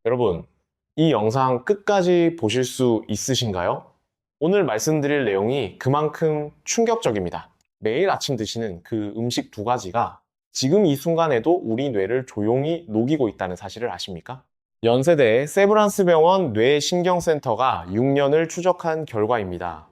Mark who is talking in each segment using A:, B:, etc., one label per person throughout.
A: 여러분, 이 영상 끝까지 보실 수 있으신가요? 오늘 말씀드릴 내용이 그만큼 충격적입니다. 매일 아침 드시는 그 음식 두 가지가 지금 이 순간에도 우리 뇌를 조용히 녹이고 있다는 사실을 아십니까? 연세대 세브란스 병원 뇌신경센터가 6년을 추적한 결과입니다.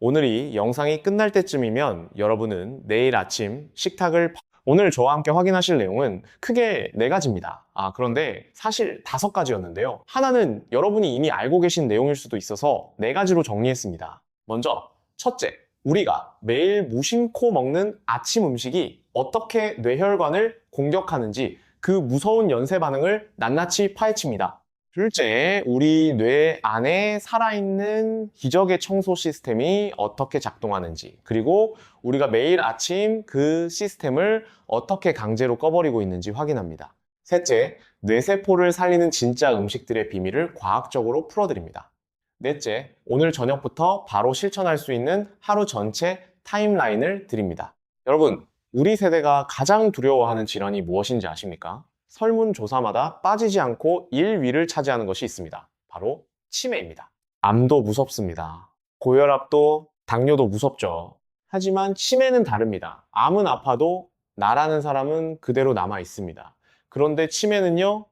A: 오늘이 영상이 끝날 때쯤이면 여러분은 내일 아침 식탁을 오늘 저와 함께 확인하실 내용은 크게 네 가지입니다. 그런데 사실 5가지였는데요. 하나는 여러분이 이미 알고 계신 내용일 수도 있어서 네 가지로 정리했습니다. 먼저, 첫째, 우리가 매일 무심코 먹는 아침 음식이 어떻게 뇌혈관을 공격하는지 그 무서운 연쇄 반응을 낱낱이 파헤칩니다. 둘째, 우리 뇌 안에 살아있는 기적의 청소 시스템이 어떻게 작동하는지, 그리고 우리가 매일 아침 그 시스템을 어떻게 강제로 꺼버리고 있는지 확인합니다. 셋째, 뇌세포를 살리는 진짜 음식들의 비밀을 과학적으로 풀어드립니다. 넷째, 오늘 저녁부터 바로 실천할 수 있는 하루 전체 타임라인을 드립니다. 여러분, 우리 세대가 가장 두려워하는 질환이 무엇인지 아십니까? 설문조사마다 빠지지 않고 1위를 차지하는 것이 있습니다. 바로 치매입니다. 암도 무섭습니다. 고혈압도 당뇨도 무섭죠. 하지만 치매는 다릅니다. 암은 아파도 나라는 사람은 그대로 남아 있습니다. 그런데 치매는요?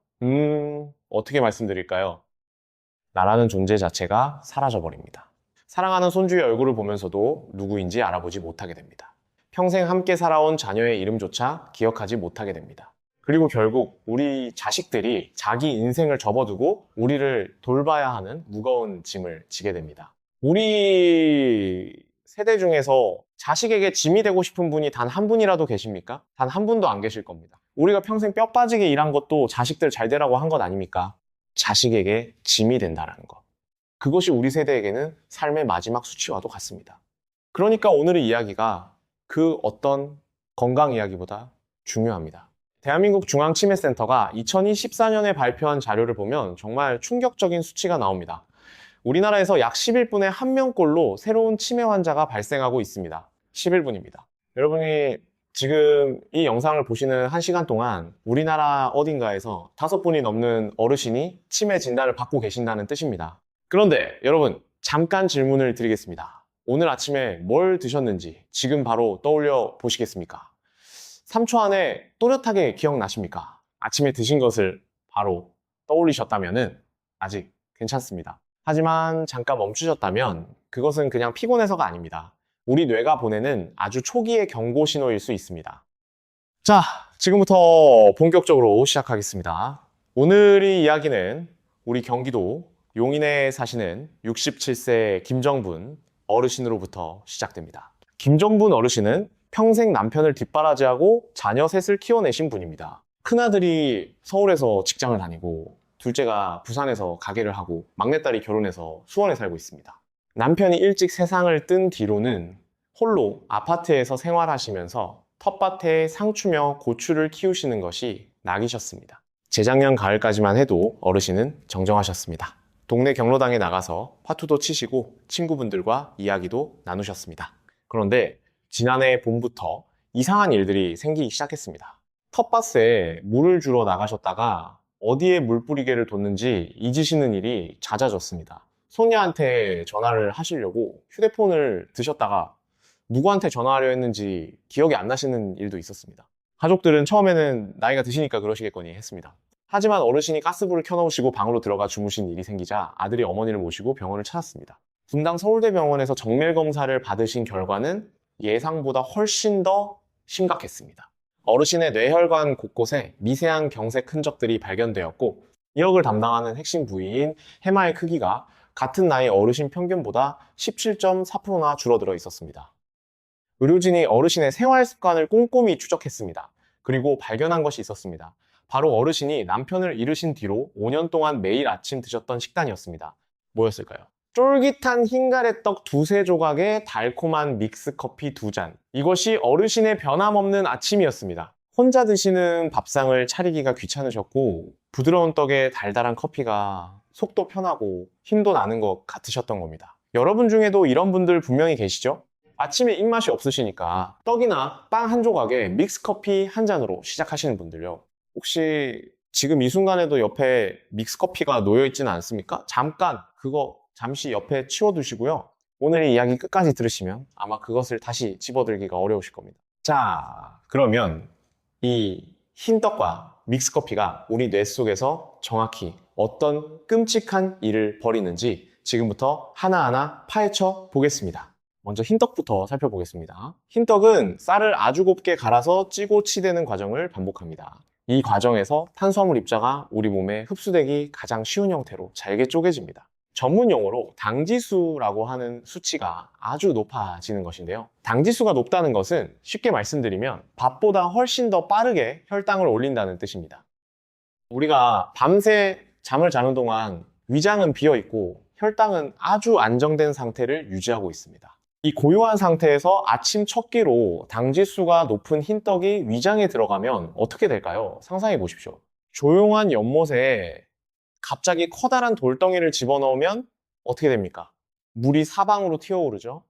A: 어떻게 말씀드릴까요? 나라는 존재 자체가 사라져버립니다. 사랑하는 손주의 얼굴을 보면서도 누구인지 알아보지 못하게 됩니다. 평생 함께 살아온 자녀의 이름조차 기억하지 못하게 됩니다. 그리고 결국 우리 자식들이 자기 인생을 접어두고 우리를 돌봐야 하는 무거운 짐을 지게 됩니다. 우리 세대 중에서 자식에게 짐이 되고 싶은 분이 단 한 분이라도 계십니까? 단 한 분도 안 계실 겁니다. 우리가 평생 뼈 빠지게 일한 것도 자식들 잘 되라고 한 것 아닙니까? 자식에게 짐이 된다는 것. 그것이 우리 세대에게는 삶의 마지막 수치와도 같습니다. 그러니까 오늘의 이야기가 그 어떤 건강 이야기보다 중요합니다. 대한민국 중앙치매센터가 2014년에 발표한 자료를 보면 정말 충격적인 수치가 나옵니다. 우리나라에서 약 11분에 1명꼴로 새로운 치매 환자가 발생하고 있습니다. 11분입니다. 여러분이 지금 이 영상을 보시는 1시간 동안 우리나라 어딘가에서 5분이 넘는 어르신이 치매 진단을 받고 계신다는 뜻입니다. 그런데 여러분, 잠깐 질문을 드리겠습니다. 오늘 아침에 뭘 드셨는지 지금 바로 떠올려 보시겠습니까? 3초 안에 또렷하게 기억나십니까? 아침에 드신 것을 바로 떠올리셨다면 아직 괜찮습니다. 하지만 잠깐 멈추셨다면 그것은 그냥 피곤해서가 아닙니다. 우리 뇌가 보내는 아주 초기의 경고 신호일 수 있습니다. 자, 지금부터 본격적으로 시작하겠습니다. 오늘의 이야기는 우리 경기도 용인에 사시는 67세 김정분 어르신으로부터 시작됩니다. 김정분 어르신은 평생 남편을 뒷바라지하고 자녀 셋을 키워내신 분입니다. 큰아들이 서울에서 직장을 다니고 둘째가 부산에서 가게를 하고 막내딸이 결혼해서 수원에 살고 있습니다. 남편이 일찍 세상을 뜬 뒤로는 홀로 아파트에서 생활하시면서 텃밭에 상추며 고추를 키우시는 것이 낙이셨습니다. 재작년 가을까지만 해도 어르신은 정정하셨습니다. 동네 경로당에 나가서 화투도 치시고 친구분들과 이야기도 나누셨습니다. 그런데 지난해 봄부터 이상한 일들이 생기기 시작했습니다. 텃밭에 물을 주러 나가셨다가 어디에 물 뿌리개를 뒀는지 잊으시는 일이 잦아졌습니다. 손녀한테 전화를 하시려고 휴대폰을 드셨다가 누구한테 전화하려 했는지 기억이 안 나시는 일도 있었습니다. 가족들은 처음에는 나이가 드시니까 그러시겠거니 했습니다. 하지만 어르신이 가스불을 켜놓으시고 방으로 들어가 주무신 일이 생기자 아들이 어머니를 모시고 병원을 찾았습니다. 분당 서울대병원에서 정밀 검사를 받으신 결과는 예상보다 훨씬 더 심각했습니다. 어르신의 뇌혈관 곳곳에 미세한 경색 흔적들이 발견되었고 이역을 담당하는 핵심 부위인 해마의 크기가 같은 나이 어르신 평균보다 17.4%나 줄어들어 있었습니다. 의료진이 어르신의 생활 습관을 꼼꼼히 추적했습니다. 그리고 발견한 것이 있었습니다. 바로 어르신이 남편을 잃으신 뒤로 5년 동안 매일 아침 드셨던 식단이었습니다. 뭐였을까요? 쫄깃한 흰가래떡 2~3조각에 달콤한 믹스커피 2잔. 이것이 어르신의 변함없는 아침이었습니다. 혼자 드시는 밥상을 차리기가 귀찮으셨고 부드러운 떡에 달달한 커피가 속도 편하고 힘도 나는 것 같으셨던 겁니다. 여러분 중에도 이런 분들 분명히 계시죠? 아침에 입맛이 없으시니까 떡이나 빵 한 조각에 믹스커피 한 잔으로 시작하시는 분들요. 혹시 지금 이 순간에도 옆에 믹스커피가 놓여 있지는 않습니까? 잠깐 그거 잠시 옆에 치워두시고요. 오늘 이 이야기 끝까지 들으시면 아마 그것을 다시 집어들기가 어려우실 겁니다. 자, 그러면 이 흰떡과 믹스커피가 우리 뇌 속에서 정확히 어떤 끔찍한 일을 벌이는지 지금부터 하나하나 파헤쳐 보겠습니다. 먼저 흰떡부터 살펴보겠습니다. 흰떡은 쌀을 아주 곱게 갈아서 찌고 치대는 과정을 반복합니다. 이 과정에서 탄수화물 입자가 우리 몸에 흡수되기 가장 쉬운 형태로 잘게 쪼개집니다. 전문 용어로 당지수라고 하는 수치가 아주 높아지는 것인데요. 당지수가 높다는 것은 쉽게 말씀드리면 밥보다 훨씬 더 빠르게 혈당을 올린다는 뜻입니다. 우리가 밤새 잠을 자는 동안 위장은 비어 있고 혈당은 아주 안정된 상태를 유지하고 있습니다. 이 고요한 상태에서 아침 첫 끼로 당지수가 높은 흰떡이 위장에 들어가면 어떻게 될까요? 상상해 보십시오. 조용한 연못에 갑자기 커다란 돌덩이를 집어넣으면 어떻게 됩니까? 물이 사방으로 튀어오르죠.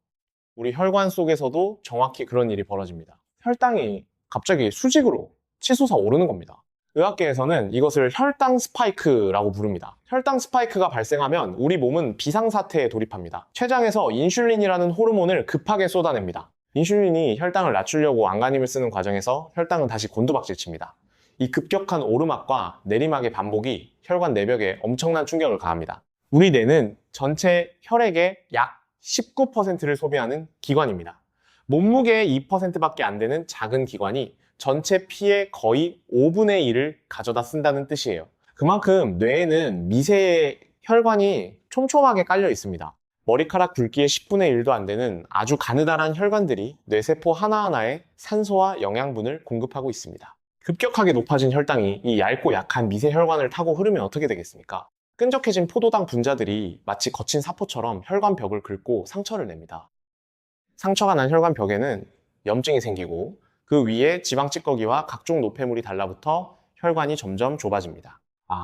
A: 우리 혈관 속에서도 정확히 그런 일이 벌어집니다. 혈당이 갑자기 수직으로 치솟아 오르는 겁니다. 의학계에서는 이것을 혈당 스파이크라고 부릅니다. 혈당 스파이크가 발생하면 우리 몸은 비상사태에 돌입합니다. 췌장에서 인슐린이라는 호르몬을 급하게 쏟아냅니다. 인슐린이 혈당을 낮추려고 안간힘을 쓰는 과정에서 혈당은 다시 곤두박질 칩니다. 이 급격한 오르막과 내리막의 반복이 혈관 내벽에 엄청난 충격을 가합니다. 우리 뇌는 전체 혈액의 약 19%를 소비하는 기관입니다. 몸무게의 2%밖에 안 되는 작은 기관이 전체 피의 거의 5분의 1을 가져다 쓴다는 뜻이에요. 그만큼 뇌에는 미세의 혈관이 촘촘하게 깔려 있습니다. 머리카락 굵기의 10분의 1도 안 되는 아주 가느다란 혈관들이 뇌세포 하나하나에 산소와 영양분을 공급하고 있습니다. 급격하게 높아진 혈당이 이 얇고 약한 미세 혈관을 타고 흐르면 어떻게 되겠습니까? 끈적해진 포도당 분자들이 마치 거친 사포처럼 혈관벽을 긁고 상처를 냅니다. 상처가 난 혈관벽에는 염증이 생기고 그 위에 지방 찌꺼기와 각종 노폐물이 달라붙어 혈관이 점점 좁아집니다.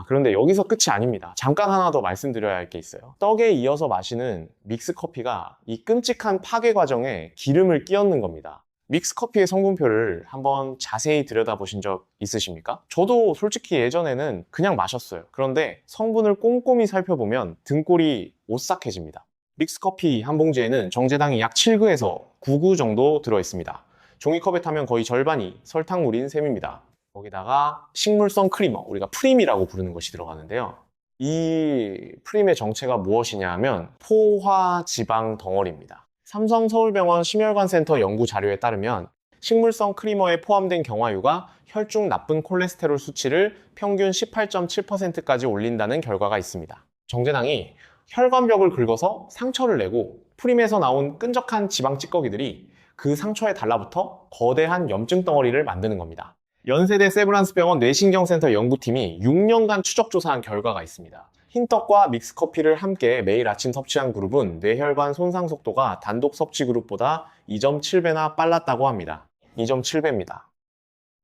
A: 그런데 여기서 끝이 아닙니다. 잠깐 하나 더 말씀드려야 할 게 있어요. 떡에 이어서 마시는 믹스커피가 이 끔찍한 파괴 과정에 기름을 끼얹는 겁니다. 믹스커피의 성분표를 한번 자세히 들여다보신 적 있으십니까? 저도 솔직히 예전에는 그냥 마셨어요. 그런데 성분을 꼼꼼히 살펴보면 등골이 오싹해집니다. 믹스커피 한 봉지에는 정제당이 약 7g에서 9g 정도 들어있습니다. 종이컵에 타면 거의 절반이 설탕물인 셈입니다. 거기다가 식물성 크리머, 우리가 프림이라고 부르는 것이 들어가는데요. 이 프림의 정체가 무엇이냐 하면 포화지방 덩어리입니다. 삼성서울병원 심혈관센터 연구 자료에 따르면 식물성 크리머에 포함된 경화유가 혈중 나쁜 콜레스테롤 수치를 평균 18.7%까지 올린다는 결과가 있습니다. 정제당이 혈관벽을 긁어서 상처를 내고 프림에서 나온 끈적한 지방 찌꺼기들이 그 상처에 달라붙어 거대한 염증 덩어리를 만드는 겁니다. 연세대 세브란스병원 뇌신경센터 연구팀이 6년간 추적 조사한 결과가 있습니다. 흰떡과 믹스커피를 함께 매일 아침 섭취한 그룹은 뇌혈관 손상 속도가 단독 섭취 그룹보다 2.7배나 빨랐다고 합니다. 2.7배입니다.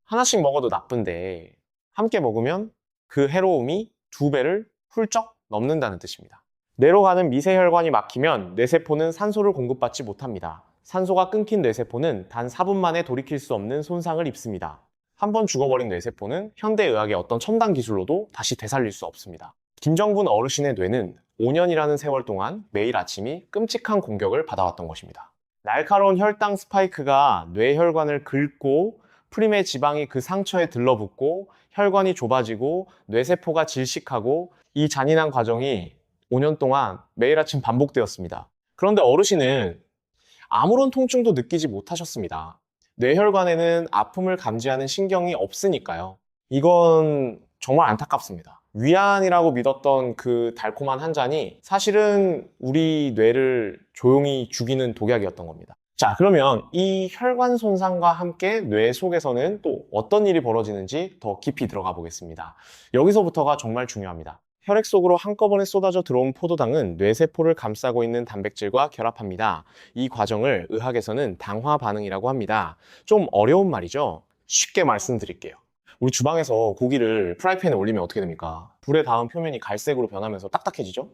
A: 하나씩 먹어도 나쁜데 함께 먹으면 그 해로움이 2배를 훌쩍 넘는다는 뜻입니다. 뇌로 가는 미세혈관이 막히면 뇌세포는 산소를 공급받지 못합니다. 산소가 끊긴 뇌세포는 단 4분 만에 돌이킬 수 없는 손상을 입습니다. 한번 죽어버린 뇌세포는 현대의학의 어떤 첨단 기술로도 다시 되살릴 수 없습니다. 김정분 어르신의 뇌는 5년이라는 세월 동안 매일 아침이 끔찍한 공격을 받아왔던 것입니다. 날카로운 혈당 스파이크가 뇌혈관을 긁고 프림의 지방이 그 상처에 들러붙고 혈관이 좁아지고 뇌세포가 질식하고 이 잔인한 과정이 5년 동안 매일 아침 반복되었습니다. 그런데 어르신은 아무런 통증도 느끼지 못하셨습니다. 뇌혈관에는 아픔을 감지하는 신경이 없으니까요. 이건 정말 안타깝습니다. 위안이라고 믿었던 그 달콤한 한 잔이 사실은 우리 뇌를 조용히 죽이는 독약이었던 겁니다. 자, 그러면 이 혈관 손상과 함께 뇌 속에서는 또 어떤 일이 벌어지는지 더 깊이 들어가 보겠습니다. 여기서부터가 정말 중요합니다. 혈액 속으로 한꺼번에 쏟아져 들어온 포도당은 뇌세포를 감싸고 있는 단백질과 결합합니다. 이 과정을 의학에서는 당화 반응이라고 합니다. 좀 어려운 말이죠? 쉽게 말씀드릴게요. 우리 주방에서 고기를 프라이팬에 올리면 어떻게 됩니까? 불에 닿은 표면이 갈색으로 변하면서 딱딱해지죠?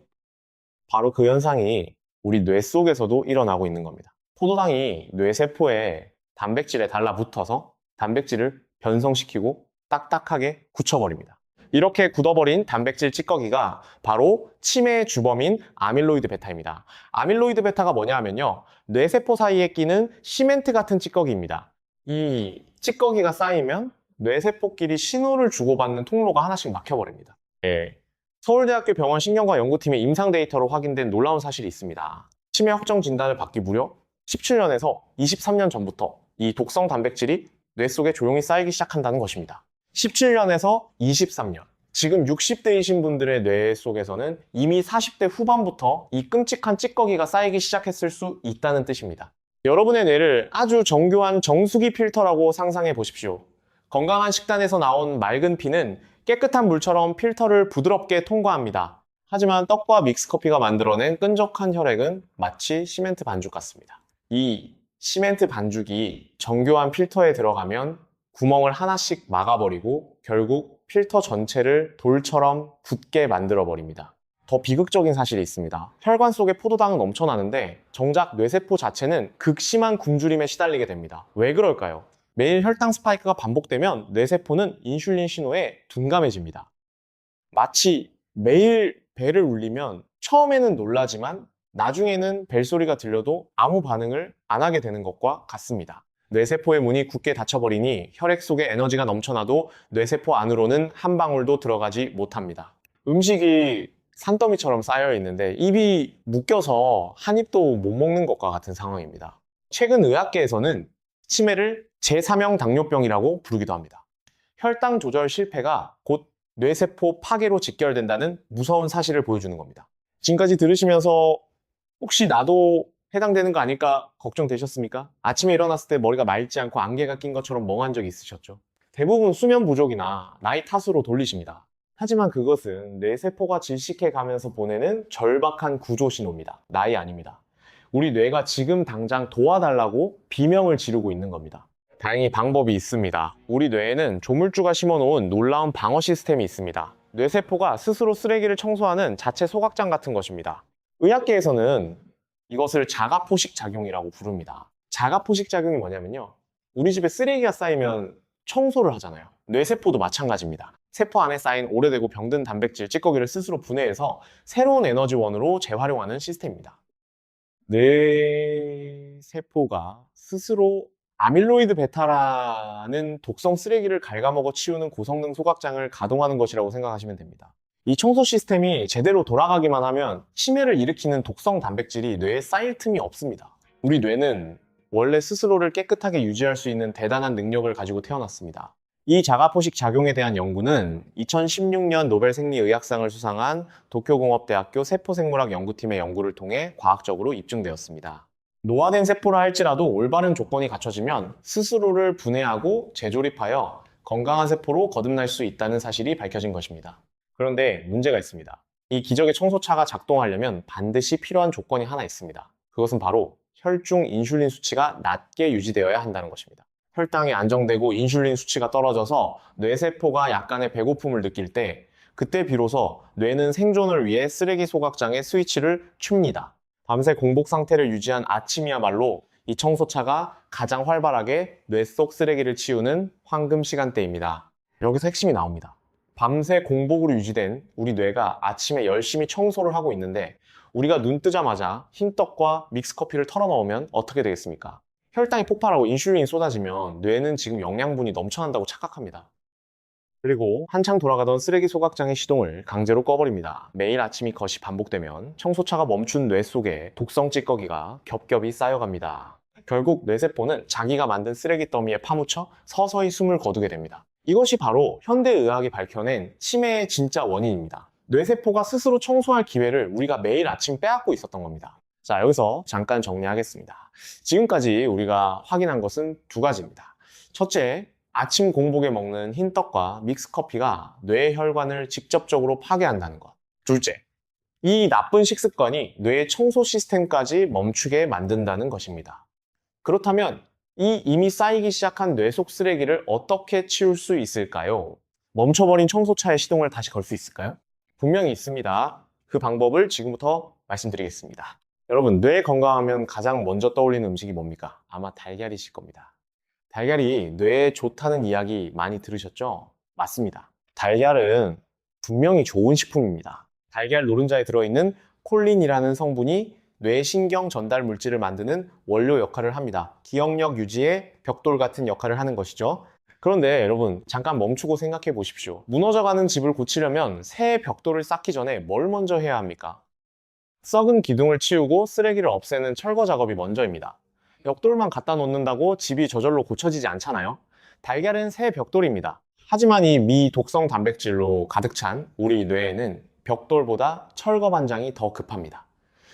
A: 바로 그 현상이 우리 뇌 속에서도 일어나고 있는 겁니다. 포도당이 뇌세포에 단백질에 달라붙어서 단백질을 변성시키고 딱딱하게 굳혀버립니다. 이렇게 굳어버린 단백질 찌꺼기가 바로 치매의 주범인 아밀로이드 베타입니다. 아밀로이드 베타가 뭐냐 하면요, 뇌세포 사이에 끼는 시멘트 같은 찌꺼기입니다. 이 찌꺼기가 쌓이면 뇌세포끼리 신호를 주고받는 통로가 하나씩 막혀버립니다. 예. 서울대학교 병원 신경과 연구팀의 임상 데이터로 확인된 놀라운 사실이 있습니다. 치매 확정 진단을 받기 무려 17년에서 23년 전부터 이 독성 단백질이 뇌 속에 조용히 쌓이기 시작한다는 것입니다. 17년에서 23년. 지금 60대이신 분들의 뇌 속에서는 이미 40대 후반부터 이 끔찍한 찌꺼기가 쌓이기 시작했을 수 있다는 뜻입니다. 여러분의 뇌를 아주 정교한 정수기 필터라고 상상해 보십시오. 건강한 식단에서 나온 맑은 피는 깨끗한 물처럼 필터를 부드럽게 통과합니다. 하지만 떡과 믹스커피가 만들어낸 끈적한 혈액은 마치 시멘트 반죽 같습니다. 이 시멘트 반죽이 정교한 필터에 들어가면 구멍을 하나씩 막아버리고 결국 필터 전체를 돌처럼 굳게 만들어버립니다. 더 비극적인 사실이 있습니다. 혈관 속에 포도당은 넘쳐나는데 정작 뇌세포 자체는 극심한 굶주림에 시달리게 됩니다. 왜 그럴까요? 매일 혈당 스파이크가 반복되면 뇌세포는 인슐린 신호에 둔감해집니다. 마치 매일 벨을 울리면 처음에는 놀라지만 나중에는 벨소리가 들려도 아무 반응을 안 하게 되는 것과 같습니다. 뇌세포의 문이 굳게 닫혀버리니 혈액 속에 에너지가 넘쳐나도 뇌세포 안으로는 한 방울도 들어가지 못합니다. 음식이 산더미처럼 쌓여 있는데 입이 묶여서 한 입도 못 먹는 것과 같은 상황입니다. 최근 의학계에서는 치매를 제3형 당뇨병이라고 부르기도 합니다. 혈당 조절 실패가 곧 뇌세포 파괴로 직결된다는 무서운 사실을 보여주는 겁니다. 지금까지 들으시면서 혹시 나도 해당되는 거 아닐까 걱정되셨습니까? 아침에 일어났을 때 머리가 맑지 않고 안개가 낀 것처럼 멍한 적이 있으셨죠? 대부분 수면 부족이나 나이 탓으로 돌리십니다. 하지만 그것은 뇌세포가 질식해 가면서 보내는 절박한 구조 신호입니다. 나이 아닙니다. 우리 뇌가 지금 당장 도와달라고 비명을 지르고 있는 겁니다. 다행히 방법이 있습니다. 우리 뇌에는 조물주가 심어놓은 놀라운 방어 시스템이 있습니다. 뇌세포가 스스로 쓰레기를 청소하는 자체 소각장 같은 것입니다. 의학계에서는 이것을 자가포식 작용이라고 부릅니다. 자가포식 작용이 뭐냐면요, 우리 집에 쓰레기가 쌓이면 청소를 하잖아요. 뇌세포도 마찬가지입니다. 세포 안에 쌓인 오래되고 병든 단백질, 찌꺼기를 스스로 분해해서 새로운 에너지원으로 재활용하는 시스템입니다. 뇌세포가 스스로 아밀로이드 베타라는 독성 쓰레기를 갉아먹어 치우는 고성능 소각장을 가동하는 것이라고 생각하시면 됩니다. 이 청소 시스템이 제대로 돌아가기만 하면 치매를 일으키는 독성 단백질이 뇌에 쌓일 틈이 없습니다. 우리 뇌는 원래 스스로를 깨끗하게 유지할 수 있는 대단한 능력을 가지고 태어났습니다. 이 자가포식 작용에 대한 연구는 2016년 노벨 생리의학상을 수상한 도쿄공업대학교 세포생물학 연구팀의 연구를 통해 과학적으로 입증되었습니다. 노화된 세포라 할지라도 올바른 조건이 갖춰지면 스스로를 분해하고 재조립하여 건강한 세포로 거듭날 수 있다는 사실이 밝혀진 것입니다. 그런데 문제가 있습니다. 이 기적의 청소차가 작동하려면 반드시 필요한 조건이 하나 있습니다. 그것은 바로 혈중 인슐린 수치가 낮게 유지되어야 한다는 것입니다. 혈당이 안정되고 인슐린 수치가 떨어져서 뇌세포가 약간의 배고픔을 느낄 때, 그때 비로소 뇌는 생존을 위해 쓰레기 소각장의 스위치를 춥니다. 밤새 공복 상태를 유지한 아침이야말로 이 청소차가 가장 활발하게 뇌 속 쓰레기를 치우는 황금 시간대입니다. 여기서 핵심이 나옵니다. 밤새 공복으로 유지된 우리 뇌가 아침에 열심히 청소를 하고 있는데 우리가 눈 뜨자마자 흰떡과 믹스커피를 털어넣으면 어떻게 되겠습니까? 혈당이 폭발하고 인슐린이 쏟아지면 뇌는 지금 영양분이 넘쳐난다고 착각합니다. 그리고 한창 돌아가던 쓰레기 소각장의 시동을 강제로 꺼버립니다. 매일 아침이 것이 반복되면 청소차가 멈춘 뇌 속에 독성 찌꺼기가 겹겹이 쌓여갑니다. 결국 뇌세포는 자기가 만든 쓰레기 더미에 파묻혀 서서히 숨을 거두게 됩니다. 이것이 바로 현대의학이 밝혀낸 치매의 진짜 원인입니다. 뇌세포가 스스로 청소할 기회를 우리가 매일 아침 빼앗고 있었던 겁니다. 자, 여기서 잠깐 정리하겠습니다. 지금까지 우리가 확인한 것은 두 가지입니다. 첫째, 아침 공복에 먹는 흰떡과 믹스커피가 뇌 혈관을 직접적으로 파괴한다는 것. 둘째, 이 나쁜 식습관이 뇌의 청소 시스템까지 멈추게 만든다는 것입니다. 그렇다면 이 이미 쌓이기 시작한 뇌 속 쓰레기를 어떻게 치울 수 있을까요? 멈춰버린 청소차의 시동을 다시 걸 수 있을까요? 분명히 있습니다. 그 방법을 지금부터 말씀드리겠습니다. 여러분, 뇌 건강하면 가장 먼저 떠올리는 음식이 뭡니까? 아마 달걀이실 겁니다. 달걀이 뇌에 좋다는 이야기 많이 들으셨죠? 맞습니다. 달걀은 분명히 좋은 식품입니다. 달걀 노른자에 들어있는 콜린이라는 성분이 뇌신경 전달 물질을 만드는 원료 역할을 합니다. 기억력 유지에 벽돌 같은 역할을 하는 것이죠. 그런데 여러분, 잠깐 멈추고 생각해 보십시오. 무너져가는 집을 고치려면 새 벽돌을 쌓기 전에 뭘 먼저 해야 합니까? 썩은 기둥을 치우고 쓰레기를 없애는 철거 작업이 먼저입니다. 벽돌만 갖다 놓는다고 집이 저절로 고쳐지지 않잖아요. 달걀은 새 벽돌입니다. 하지만 이 미독성 단백질로 가득 찬 우리 뇌에는 벽돌보다 철거 반장이 더 급합니다.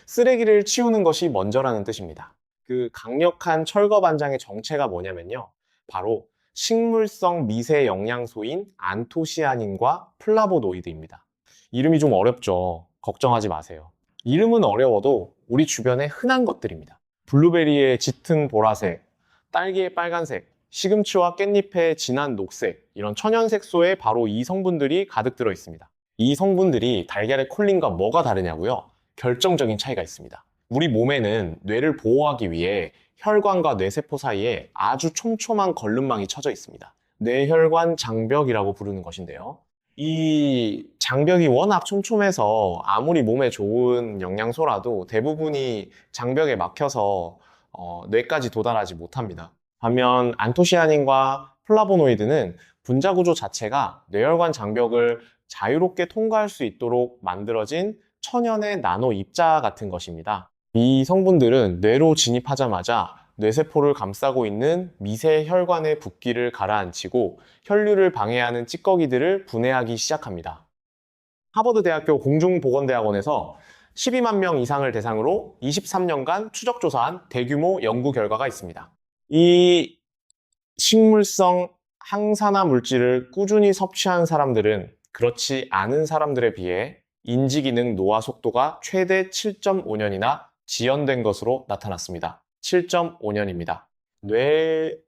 A: 쓰레기를 치우는 것이 먼저라는 뜻입니다. 그 강력한 철거 반장의 정체가 뭐냐면요. 바로 식물성 미세 영양소인 안토시아닌과 플라보노이드입니다. 이름이 좀 어렵죠? 걱정하지 마세요. 이름은 어려워도 우리 주변에 흔한 것들입니다. 블루베리의 짙은 보라색, 딸기의 빨간색, 시금치와 깻잎의 진한 녹색, 이런 천연색소에 바로 이 성분들이 가득 들어 있습니다. 이 성분들이 달걀의 콜린과 뭐가 다르냐고요? 결정적인 차이가 있습니다. 우리 몸에는 뇌를 보호하기 위해 혈관과 뇌세포 사이에 아주 촘촘한 걸름망이 쳐져 있습니다. 뇌혈관 장벽이라고 부르는 것인데요. 이 장벽이 워낙 촘촘해서 아무리 몸에 좋은 영양소라도 대부분이 장벽에 막혀서 뇌까지 도달하지 못합니다. 반면 안토시아닌과 플라보노이드는 분자 구조 자체가 뇌혈관 장벽을 자유롭게 통과할 수 있도록 만들어진 천연의 나노 입자 같은 것입니다. 이 성분들은 뇌로 진입하자마자 뇌세포를 감싸고 있는 미세 혈관의 붓기를 가라앉히고 혈류를 방해하는 찌꺼기들을 분해하기 시작합니다. 하버드 대학교 공중보건대학원에서 12만 명 이상을 대상으로 23년간 추적 조사한 대규모 연구 결과가 있습니다. 이 식물성 항산화 물질을 꾸준히 섭취한 사람들은 그렇지 않은 사람들에 비해 인지기능 노화 속도가 최대 7.5년이나 지연된 것으로 나타났습니다. 7.5년입니다. 뇌의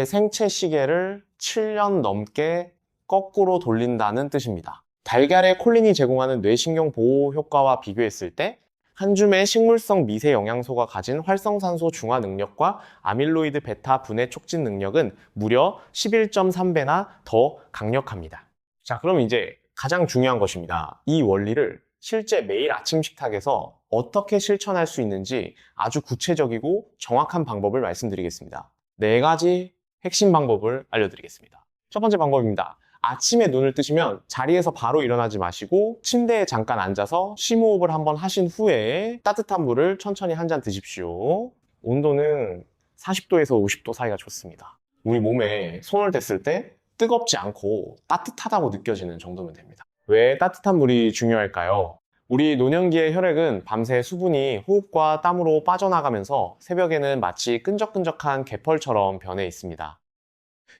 A: 생체 시계를 7년 넘게 거꾸로 돌린다는 뜻입니다. 달걀의 콜린이 제공하는 뇌신경 보호 효과와 비교했을 때 한 줌의 식물성 미세 영양소가 가진 활성산소 중화 능력과 아밀로이드 베타 분해 촉진 능력은 무려 11.3배나 더 강력합니다. 자, 그럼 이제 가장 중요한 것입니다. 이 원리를 실제 매일 아침 식탁에서 어떻게 실천할 수 있는지 아주 구체적이고 정확한 방법을 말씀드리겠습니다. 4가지 핵심 방법을 알려드리겠습니다. 첫 번째 방법입니다. 아침에 눈을 뜨시면 자리에서 바로 일어나지 마시고 침대에 잠깐 앉아서 심호흡을 한번 하신 후에 따뜻한 물을 천천히 한 잔 드십시오. 온도는 40도에서 50도 사이가 좋습니다. 우리 몸에 손을 댔을 때 뜨겁지 않고 따뜻하다고 느껴지는 정도면 됩니다. 왜 따뜻한 물이 중요할까요? 우리 노년기의 혈액은 밤새 수분이 호흡과 땀으로 빠져나가면서 새벽에는 마치 끈적끈적한 개펄처럼 변해 있습니다.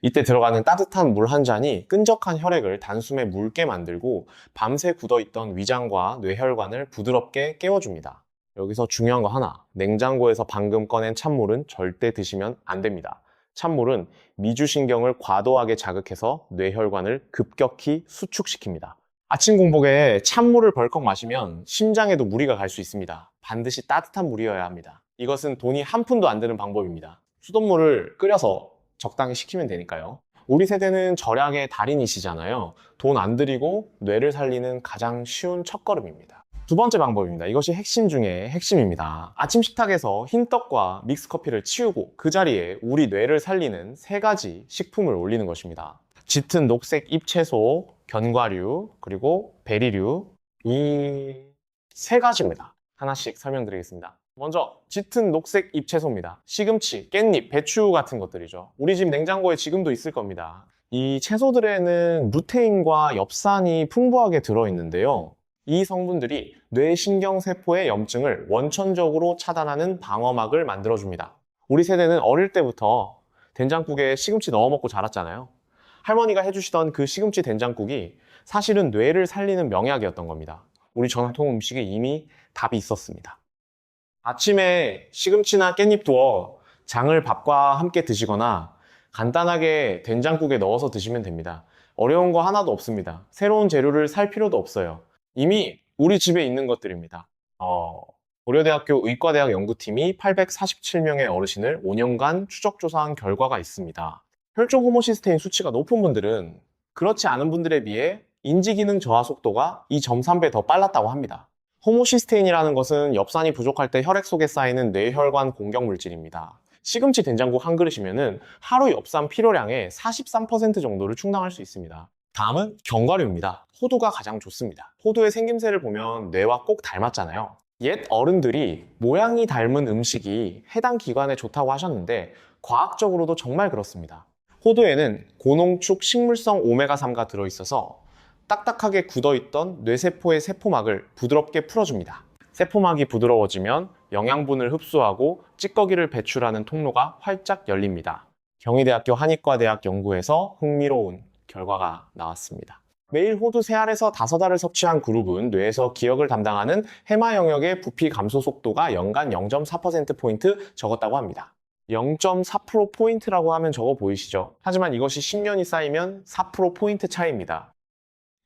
A: 이때 들어가는 따뜻한 물 한 잔이 끈적한 혈액을 단숨에 묽게 만들고 밤새 굳어있던 위장과 뇌혈관을 부드럽게 깨워줍니다. 여기서 중요한 거 하나, 냉장고에서 방금 꺼낸 찬물은 절대 드시면 안 됩니다. 찬물은 미주신경을 과도하게 자극해서 뇌혈관을 급격히 수축시킵니다. 아침 공복에 찬물을 벌컥 마시면 심장에도 무리가 갈 수 있습니다. 반드시 따뜻한 물이어야 합니다. 이것은 돈이 한 푼도 안 드는 방법입니다. 수돗물을 끓여서 적당히 식히면 되니까요. 우리 세대는 절약의 달인이시잖아요. 돈 안 들이고 뇌를 살리는 가장 쉬운 첫걸음입니다. 두 번째 방법입니다. 이것이 핵심 중에 핵심입니다. 아침 식탁에서 흰떡과 믹스커피를 치우고 그 자리에 우리 뇌를 살리는 3가지 식품을 올리는 것입니다. 짙은 녹색 잎채소, 견과류, 그리고 베리류, 이 3가지입니다. 하나씩 설명드리겠습니다. 먼저 짙은 녹색 잎채소입니다. 시금치, 깻잎, 배추 같은 것들이죠. 우리 집 냉장고에 지금도 있을 겁니다. 이 채소들에는 루테인과 엽산이 풍부하게 들어있는데요. 이 성분들이 뇌신경세포의 염증을 원천적으로 차단하는 방어막을 만들어줍니다. 우리 세대는 어릴 때부터 된장국에 시금치 넣어 먹고 자랐잖아요. 할머니가 해주시던 그 시금치 된장국이 사실은 뇌를 살리는 명약이었던 겁니다. 우리 전통 음식에 이미 답이 있었습니다. 아침에 시금치나 깻잎 두어 장을 밥과 함께 드시거나 간단하게 된장국에 넣어서 드시면 됩니다. 어려운 거 하나도 없습니다. 새로운 재료를 살 필요도 없어요. 이미 우리 집에 있는 것들입니다. 고려대학교 의과대학 연구팀이 847명의 어르신을 5년간 추적 조사한 결과가 있습니다. 혈중 호모시스테인 수치가 높은 분들은 그렇지 않은 분들에 비해 인지기능 저하 속도가 2.3배 더 빨랐다고 합니다. 호모시스테인이라는 것은 엽산이 부족할 때 혈액 속에 쌓이는 뇌혈관 공격 물질입니다. 시금치 된장국 한 그릇이면 하루 엽산 필요량의 43% 정도를 충당할 수 있습니다. 다음은 견과류입니다. 호두가 가장 좋습니다. 호두의 생김새를 보면 뇌와 꼭 닮았잖아요. 옛 어른들이 모양이 닮은 음식이 해당 기관에 좋다고 하셨는데 과학적으로도 정말 그렇습니다. 호두에는 고농축 식물성 오메가3가 들어있어서 딱딱하게 굳어있던 뇌세포의 세포막을 부드럽게 풀어줍니다. 세포막이 부드러워지면 영양분을 흡수하고 찌꺼기를 배출하는 통로가 활짝 열립니다. 경희대학교 한의과대학 연구에서 흥미로운 결과가 나왔습니다. 매일 호두 3알에서 5알을 섭취한 그룹은 뇌에서 기억을 담당하는 해마 영역의 부피 감소 속도가 연간 0.4%포인트 적었다고 합니다. 0.4%포인트라고 하면 적어 보이시죠? 하지만 이것이 10년이 쌓이면 4%포인트 차이입니다.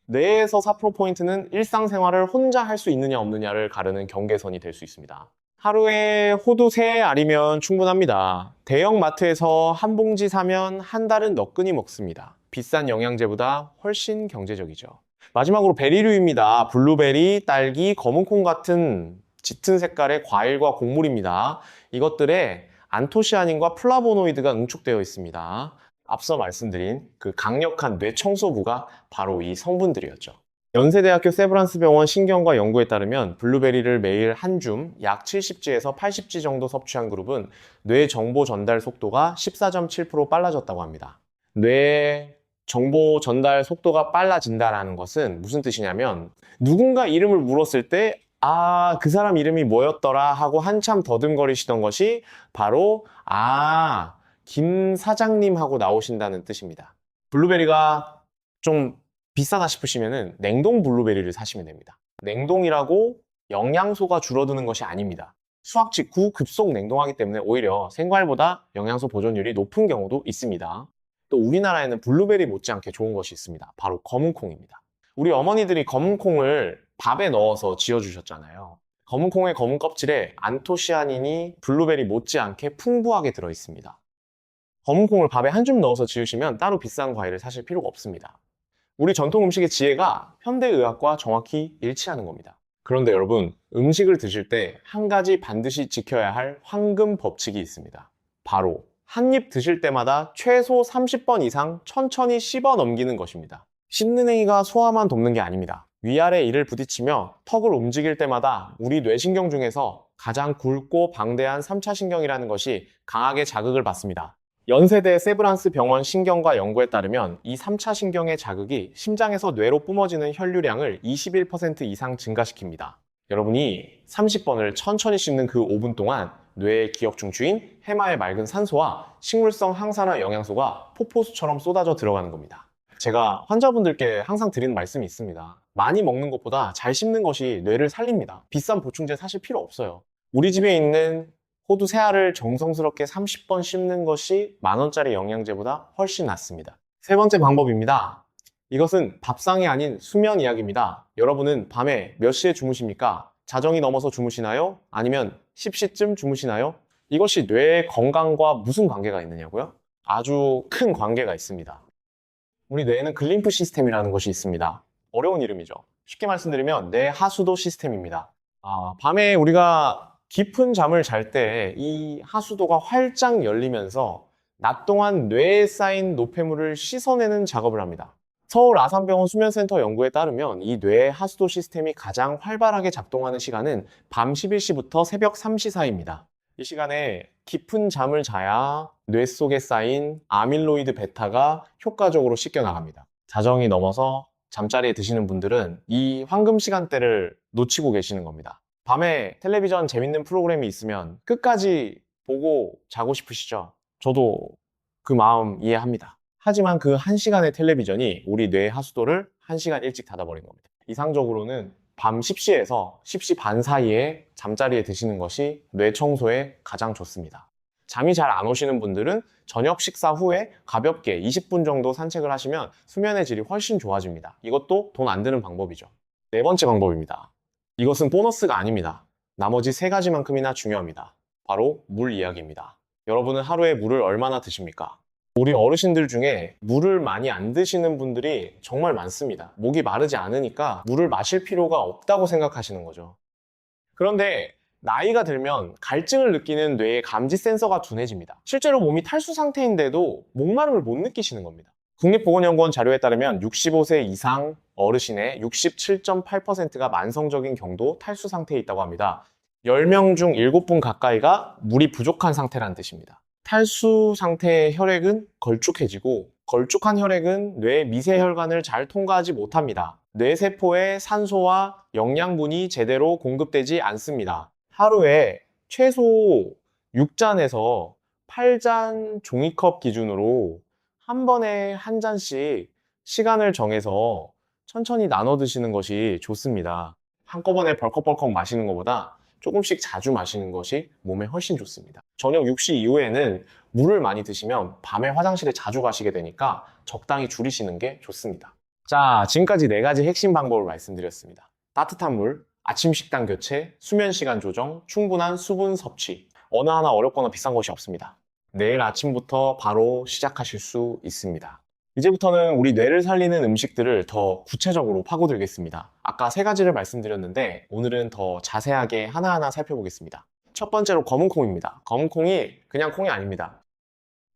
A: 뇌에서 4%포인트는 일상생활을 혼자 할 수 있느냐 없느냐를 가르는 경계선이 될 수 있습니다. 하루에 호두 3알이면 충분합니다. 대형 마트에서 한 봉지 사면 한 달은 너끈히 먹습니다. 비싼 영양제보다 훨씬 경제적이죠. 마지막으로 베리류입니다. 블루베리, 딸기, 검은콩 같은 짙은 색깔의 과일과 곡물입니다. 이것들에 안토시아닌과 플라보노이드가 응축되어 있습니다. 앞서 말씀드린 그 강력한 뇌 청소부가 바로 이 성분들이었죠. 연세대학교 세브란스 병원 신경과 연구에 따르면 블루베리를 매일 한 줌 약 70G에서 80G 정도 섭취한 그룹은 뇌 정보 전달 속도가 14.7% 빨라졌다고 합니다. 뇌 정보 전달 속도가 빨라진다는 것은 무슨 뜻이냐면 누군가 이름을 물었을 때 그 사람 이름이 뭐였더라 하고 한참 더듬거리시던 것이 바로 김 사장님 하고 나오신다는 뜻입니다. 블루베리가 좀 비싸다 싶으시면 냉동 블루베리를 사시면 됩니다. 냉동이라고 영양소가 줄어드는 것이 아닙니다. 수확 직후 급속 냉동하기 때문에 오히려 생과일보다 영양소 보존율이 높은 경우도 있습니다. 또 우리나라에는 블루베리 못지않게 좋은 것이 있습니다. 바로 검은콩입니다. 우리 어머니들이 검은콩을 밥에 넣어서 지어주셨잖아요. 검은콩의 검은 껍질에 안토시아닌이 블루베리 못지않게 풍부하게 들어있습니다. 검은콩을 밥에 한 줌 넣어서 지으시면 따로 비싼 과일을 사실 필요가 없습니다. 우리 전통 음식의 지혜가 현대의학과 정확히 일치하는 겁니다. 그런데 여러분, 음식을 드실 때 한 가지 반드시 지켜야 할 황금 법칙이 있습니다. 바로 한 입 드실 때마다 최소 30번 이상 천천히 씹어 넘기는 것입니다. 씹는 행위가 소화만 돕는 게 아닙니다. 위아래 이를 부딪히며 턱을 움직일 때마다 우리 뇌신경 중에서 가장 굵고 방대한 3차 신경이라는 것이 강하게 자극을 받습니다. 연세대 세브란스 병원 신경과 연구에 따르면 이 3차 신경의 자극이 심장에서 뇌로 뿜어지는 혈류량을 21% 이상 증가시킵니다. 여러분이 30번을 천천히 씹는 그 5분 동안 뇌의 기억 중추인 해마의 맑은 산소와 식물성 항산화 영양소가 폭포수처럼 쏟아져 들어가는 겁니다. 제가 환자분들께 항상 드리는 말씀이 있습니다. 많이 먹는 것보다 잘 씹는 것이 뇌를 살립니다. 비싼 보충제 사실 필요 없어요. 우리 집에 있는 호두 3알을 정성스럽게 30번 씹는 것이 10,000원짜리 영양제보다 훨씬 낫습니다. 세 번째 방법입니다. 이것은 밥상이 아닌 수면 이야기입니다. 여러분은 밤에 몇 시에 주무십니까? 자정이 넘어서 주무시나요? 아니면 10시쯤 주무시나요? 이것이 뇌 건강과 무슨 관계가 있느냐고요? 아주 큰 관계가 있습니다. 우리 뇌에는 글림프 시스템이라는 것이 있습니다. 어려운 이름이죠. 쉽게 말씀드리면 뇌 하수도 시스템입니다. 밤에 우리가 깊은 잠을 잘 때 이 하수도가 활짝 열리면서 낮 동안 뇌에 쌓인 노폐물을 씻어내는 작업을 합니다. 서울 아산병원 수면센터 연구에 따르면 이 뇌 하수도 시스템이 가장 활발하게 작동하는 시간은 밤 11시부터 새벽 3시 사이입니다. 이 시간에 깊은 잠을 자야 뇌 속에 쌓인 아밀로이드 베타가 효과적으로 씻겨나갑니다. 자정이 넘어서 잠자리에 드시는 분들은 이 황금 시간대를 놓치고 계시는 겁니다. 밤에 텔레비전 재밌는 프로그램이 있으면 끝까지 보고 자고 싶으시죠? 저도 그 마음 이해합니다. 하지만 그 1시간의 텔레비전이 우리 뇌 하수도를 1시간 일찍 닫아버린 겁니다. 이상적으로는 밤 10시에서 10시 반 사이에 잠자리에 드시는 것이 뇌 청소에 가장 좋습니다. 잠이 잘 안 오시는 분들은 저녁 식사 후에 가볍게 20분 정도 산책을 하시면 수면의 질이 훨씬 좋아집니다. 이것도 돈 안 드는 방법이죠. 네 번째 방법입니다. 이것은 보너스가 아닙니다. 나머지 3가지만큼이나 중요합니다. 바로 물 이야기입니다. 여러분은 하루에 물을 얼마나 드십니까? 우리 어르신들 중에 물을 많이 안 드시는 분들이 정말 많습니다. 목이 마르지 않으니까 물을 마실 필요가 없다고 생각하시는 거죠. 그런데 나이가 들면 갈증을 느끼는 뇌의 감지 센서가 둔해집니다. 실제로 몸이 탈수 상태인데도 목마름을 못 느끼시는 겁니다. 국립보건연구원 자료에 따르면 65세 이상 어르신의 67.8%가 만성적인 경도 탈수 상태에 있다고 합니다. 10명 중 7분 가까이가 물이 부족한 상태란 뜻입니다. 탈수 상태의 혈액은 걸쭉해지고 걸쭉한 혈액은 뇌 미세혈관을 잘 통과하지 못합니다. 뇌세포에 산소와 영양분이 제대로 공급되지 않습니다. 하루에 최소 6잔에서 8잔 종이컵 기준으로 한 번에 한 잔씩 시간을 정해서 천천히 나눠 드시는 것이 좋습니다. 한꺼번에 벌컥벌컥 마시는 것보다 조금씩 자주 마시는 것이 몸에 훨씬 좋습니다. 저녁 6시 이후에는 물을 많이 드시면 밤에 화장실에 자주 가시게 되니까 적당히 줄이시는 게 좋습니다. 자, 지금까지 4가지 핵심 방법을 말씀드렸습니다. 따뜻한 물, 아침 식단 교체, 수면 시간 조정, 충분한 수분 섭취. 어느 하나 어렵거나 비싼 것이 없습니다. 내일 아침부터 바로 시작하실 수 있습니다. 이제부터는 우리 뇌를 살리는 음식들을 더 구체적으로 파고들겠습니다. 아까 3가지를 말씀드렸는데 오늘은 더 자세하게 하나하나 살펴보겠습니다. 첫 번째로 검은콩입니다. 검은콩이 그냥 콩이 아닙니다.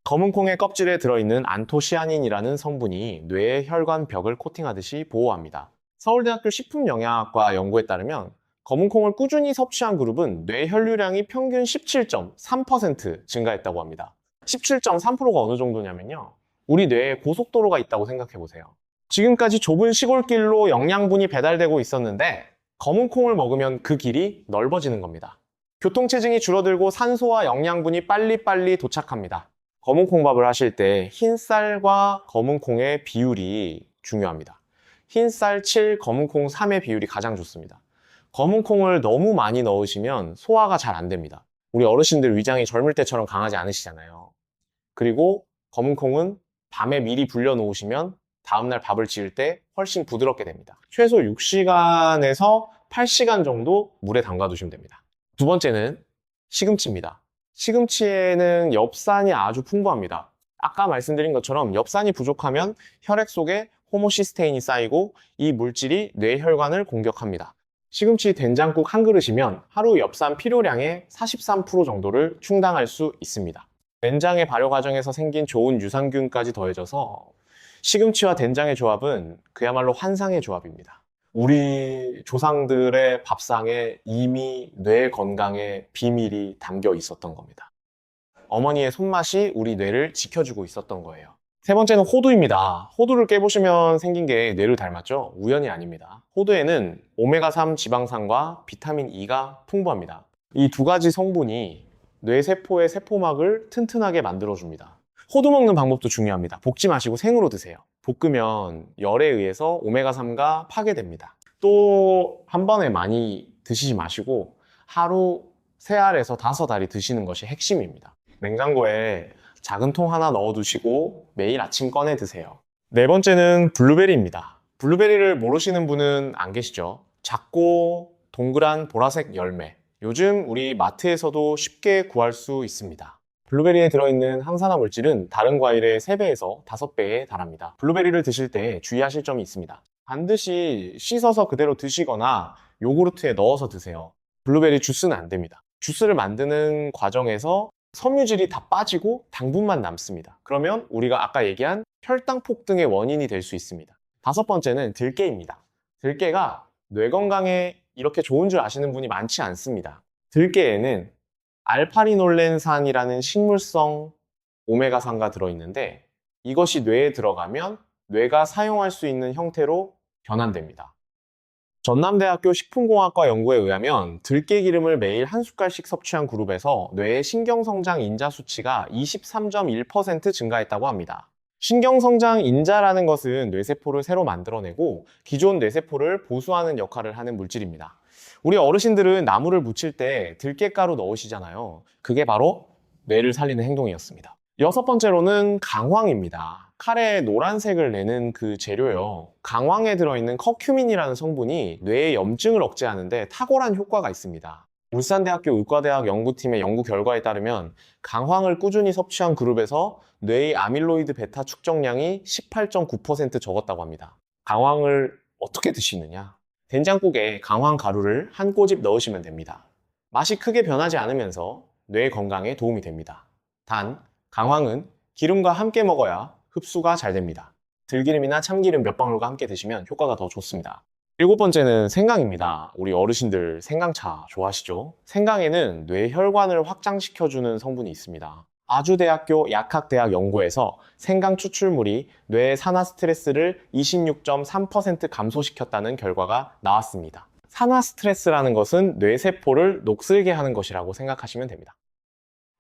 A: 검은콩의 껍질에 들어있는 안토시아닌이라는 성분이 뇌의 혈관 벽을 코팅하듯이 보호합니다. 서울대학교 식품영양학과 연구에 따르면 검은콩을 꾸준히 섭취한 그룹은 뇌 혈류량이 평균 17.3% 증가했다고 합니다. 17.3%가 어느 정도냐면요, 우리 뇌에 고속도로가 있다고 생각해 보세요. 지금까지 좁은 시골길로 영양분이 배달되고 있었는데 검은콩을 먹으면 그 길이 넓어지는 겁니다. 교통체증이 줄어들고 산소와 영양분이 빨리빨리 도착합니다. 검은콩밥을 하실 때 흰쌀과 검은콩의 비율이 중요합니다. 흰쌀 7, 검은콩 3의 비율이 가장 좋습니다. 검은콩을 너무 많이 넣으시면 소화가 잘 안 됩니다. 우리 어르신들 위장이 젊을 때처럼 강하지 않으시잖아요. 그리고 검은콩은 밤에 미리 불려 놓으시면 다음날 밥을 지을 때 훨씬 부드럽게 됩니다. 최소 6시간에서 8시간 정도 물에 담가 두시면 됩니다. 두 번째는 시금치입니다. 시금치에는 엽산이 아주 풍부합니다. 아까 말씀드린 것처럼 엽산이 부족하면 혈액 속에 호모시스테인이 쌓이고 이 물질이 뇌혈관을 공격합니다. 시금치 된장국 한 그릇이면 하루 엽산 필요량의 43% 정도를 충당할 수 있습니다. 된장의 발효 과정에서 생긴 좋은 유산균까지 더해져서 시금치와 된장의 조합은 그야말로 환상의 조합입니다. 우리 조상들의 밥상에 이미 뇌 건강의 비밀이 담겨 있었던 겁니다. 어머니의 손맛이 우리 뇌를 지켜주고 있었던 거예요. 세 번째는 호두입니다. 호두를 깨보시면 생긴 게 뇌를 닮았죠? 우연이 아닙니다. 호두에는 오메가3 지방산과 비타민 E가 풍부합니다. 이 2가지 성분이 뇌세포의 세포막을 튼튼하게 만들어줍니다. 호두 먹는 방법도 중요합니다. 볶지 마시고 생으로 드세요. 볶으면 열에 의해서 오메가3가 파괴됩니다. 또 한 번에 많이 드시지 마시고 하루 3알에서 5알이 드시는 것이 핵심입니다. 냉장고에 작은 통 하나 넣어두시고 매일 아침 꺼내 드세요. 네 번째는 블루베리입니다. 블루베리를 모르시는 분은 안 계시죠? 작고 동그란 보라색 열매. 요즘 우리 마트에서도 쉽게 구할 수 있습니다. 블루베리에 들어있는 항산화 물질은 다른 과일의 3배에서 5배에 달합니다. 블루베리를 드실 때 주의하실 점이 있습니다. 반드시 씻어서 그대로 드시거나 요구르트에 넣어서 드세요. 블루베리 주스는 안 됩니다. 주스를 만드는 과정에서 섬유질이 다 빠지고 당분만 남습니다. 그러면 우리가 아까 얘기한 혈당 폭등의 원인이 될 수 있습니다. 5번째는 들깨입니다. 들깨가 뇌 건강에 이렇게 좋은 줄 아시는 분이 많지 않습니다. 들깨에는 알파리놀렌산이라는 식물성 오메가3가 들어있는데 이것이 뇌에 들어가면 뇌가 사용할 수 있는 형태로 변환됩니다. 전남대학교 식품공학과 연구에 의하면 들깨 기름을 매일 한 숟갈씩 섭취한 그룹에서 뇌의 신경성장 인자 수치가 23.1% 증가했다고 합니다. 신경성장 인자라는 것은 뇌세포를 새로 만들어내고 기존 뇌세포를 보수하는 역할을 하는 물질입니다. 우리 어르신들은 나물을 무칠 때 들깨가루 넣으시잖아요. 그게 바로 뇌를 살리는 행동이었습니다. 6번째로는 강황입니다. 카레에 노란색을 내는 그 재료요. 강황에 들어있는 커큐민이라는 성분이 뇌의 염증을 억제하는데 탁월한 효과가 있습니다. 울산대학교 의과대학 연구팀의 연구 결과에 따르면 강황을 꾸준히 섭취한 그룹에서 뇌의 아밀로이드 베타 축적량이 18.9% 적었다고 합니다. 강황을 어떻게 드시느냐? 된장국에 강황 가루를 한 꼬집 넣으시면 됩니다. 맛이 크게 변하지 않으면서 뇌 건강에 도움이 됩니다. 단, 강황은 기름과 함께 먹어야 흡수가 잘 됩니다. 들기름이나 참기름 몇 방울과 함께 드시면 효과가 더 좋습니다. 일곱 번째는 생강입니다. 우리 어르신들 생강차 좋아하시죠? 생강에는 뇌혈관을 확장시켜주는 성분이 있습니다. 아주대학교 약학대학 연구에서 생강 추출물이 뇌의 산화 스트레스를 26.3% 감소시켰다는 결과가 나왔습니다. 산화 스트레스라는 것은 뇌세포를 녹슬게 하는 것이라고 생각하시면 됩니다.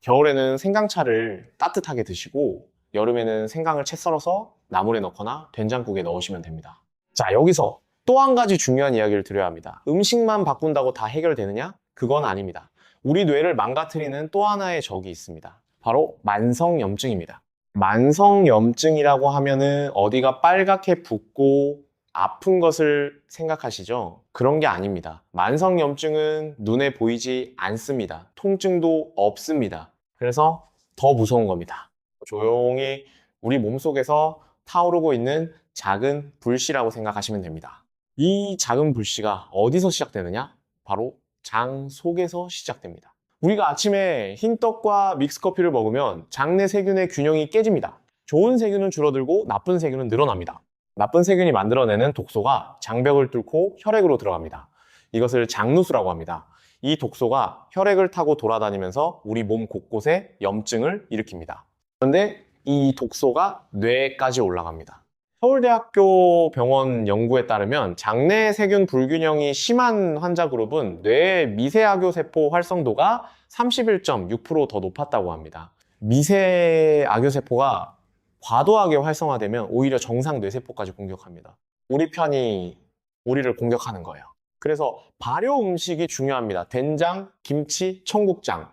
A: 겨울에는 생강차를 따뜻하게 드시고 여름에는 생강을 채 썰어서 나물에 넣거나 된장국에 넣으시면 됩니다. 자, 여기서 또 한 가지 중요한 이야기를 드려야 합니다. 음식만 바꾼다고 다 해결되느냐? 그건 아닙니다. 우리 뇌를 망가뜨리는 또 하나의 적이 있습니다. 바로 만성염증입니다. 만성염증이라고 하면은 어디가 빨갛게 붓고 아픈 것을 생각하시죠? 그런 게 아닙니다. 만성염증은 눈에 보이지 않습니다. 통증도 없습니다. 그래서 더 무서운 겁니다. 조용히 우리 몸속에서 타오르고 있는 작은 불씨라고 생각하시면 됩니다. 이 작은 불씨가 어디서 시작되느냐? 바로 장 속에서 시작됩니다. 우리가 아침에 흰떡과 믹스커피를 먹으면 장내 세균의 균형이 깨집니다. 좋은 세균은 줄어들고 나쁜 세균은 늘어납니다. 나쁜 세균이 만들어내는 독소가 장벽을 뚫고 혈액으로 들어갑니다. 이것을 장누수라고 합니다. 이 독소가 혈액을 타고 돌아다니면서 우리 몸 곳곳에 염증을 일으킵니다. 그런데 이 독소가 뇌까지 올라갑니다. 서울대학교 병원 연구에 따르면 장내 세균 불균형이 심한 환자 그룹은 뇌의 미세악교 세포 활성도가 31.6% 더 높았다고 합니다. 미세악교 세포가 과도하게 활성화되면 오히려 정상 뇌세포까지 공격합니다. 우리 편이 우리를 공격하는 거예요. 그래서 발효 음식이 중요합니다. 된장, 김치, 청국장.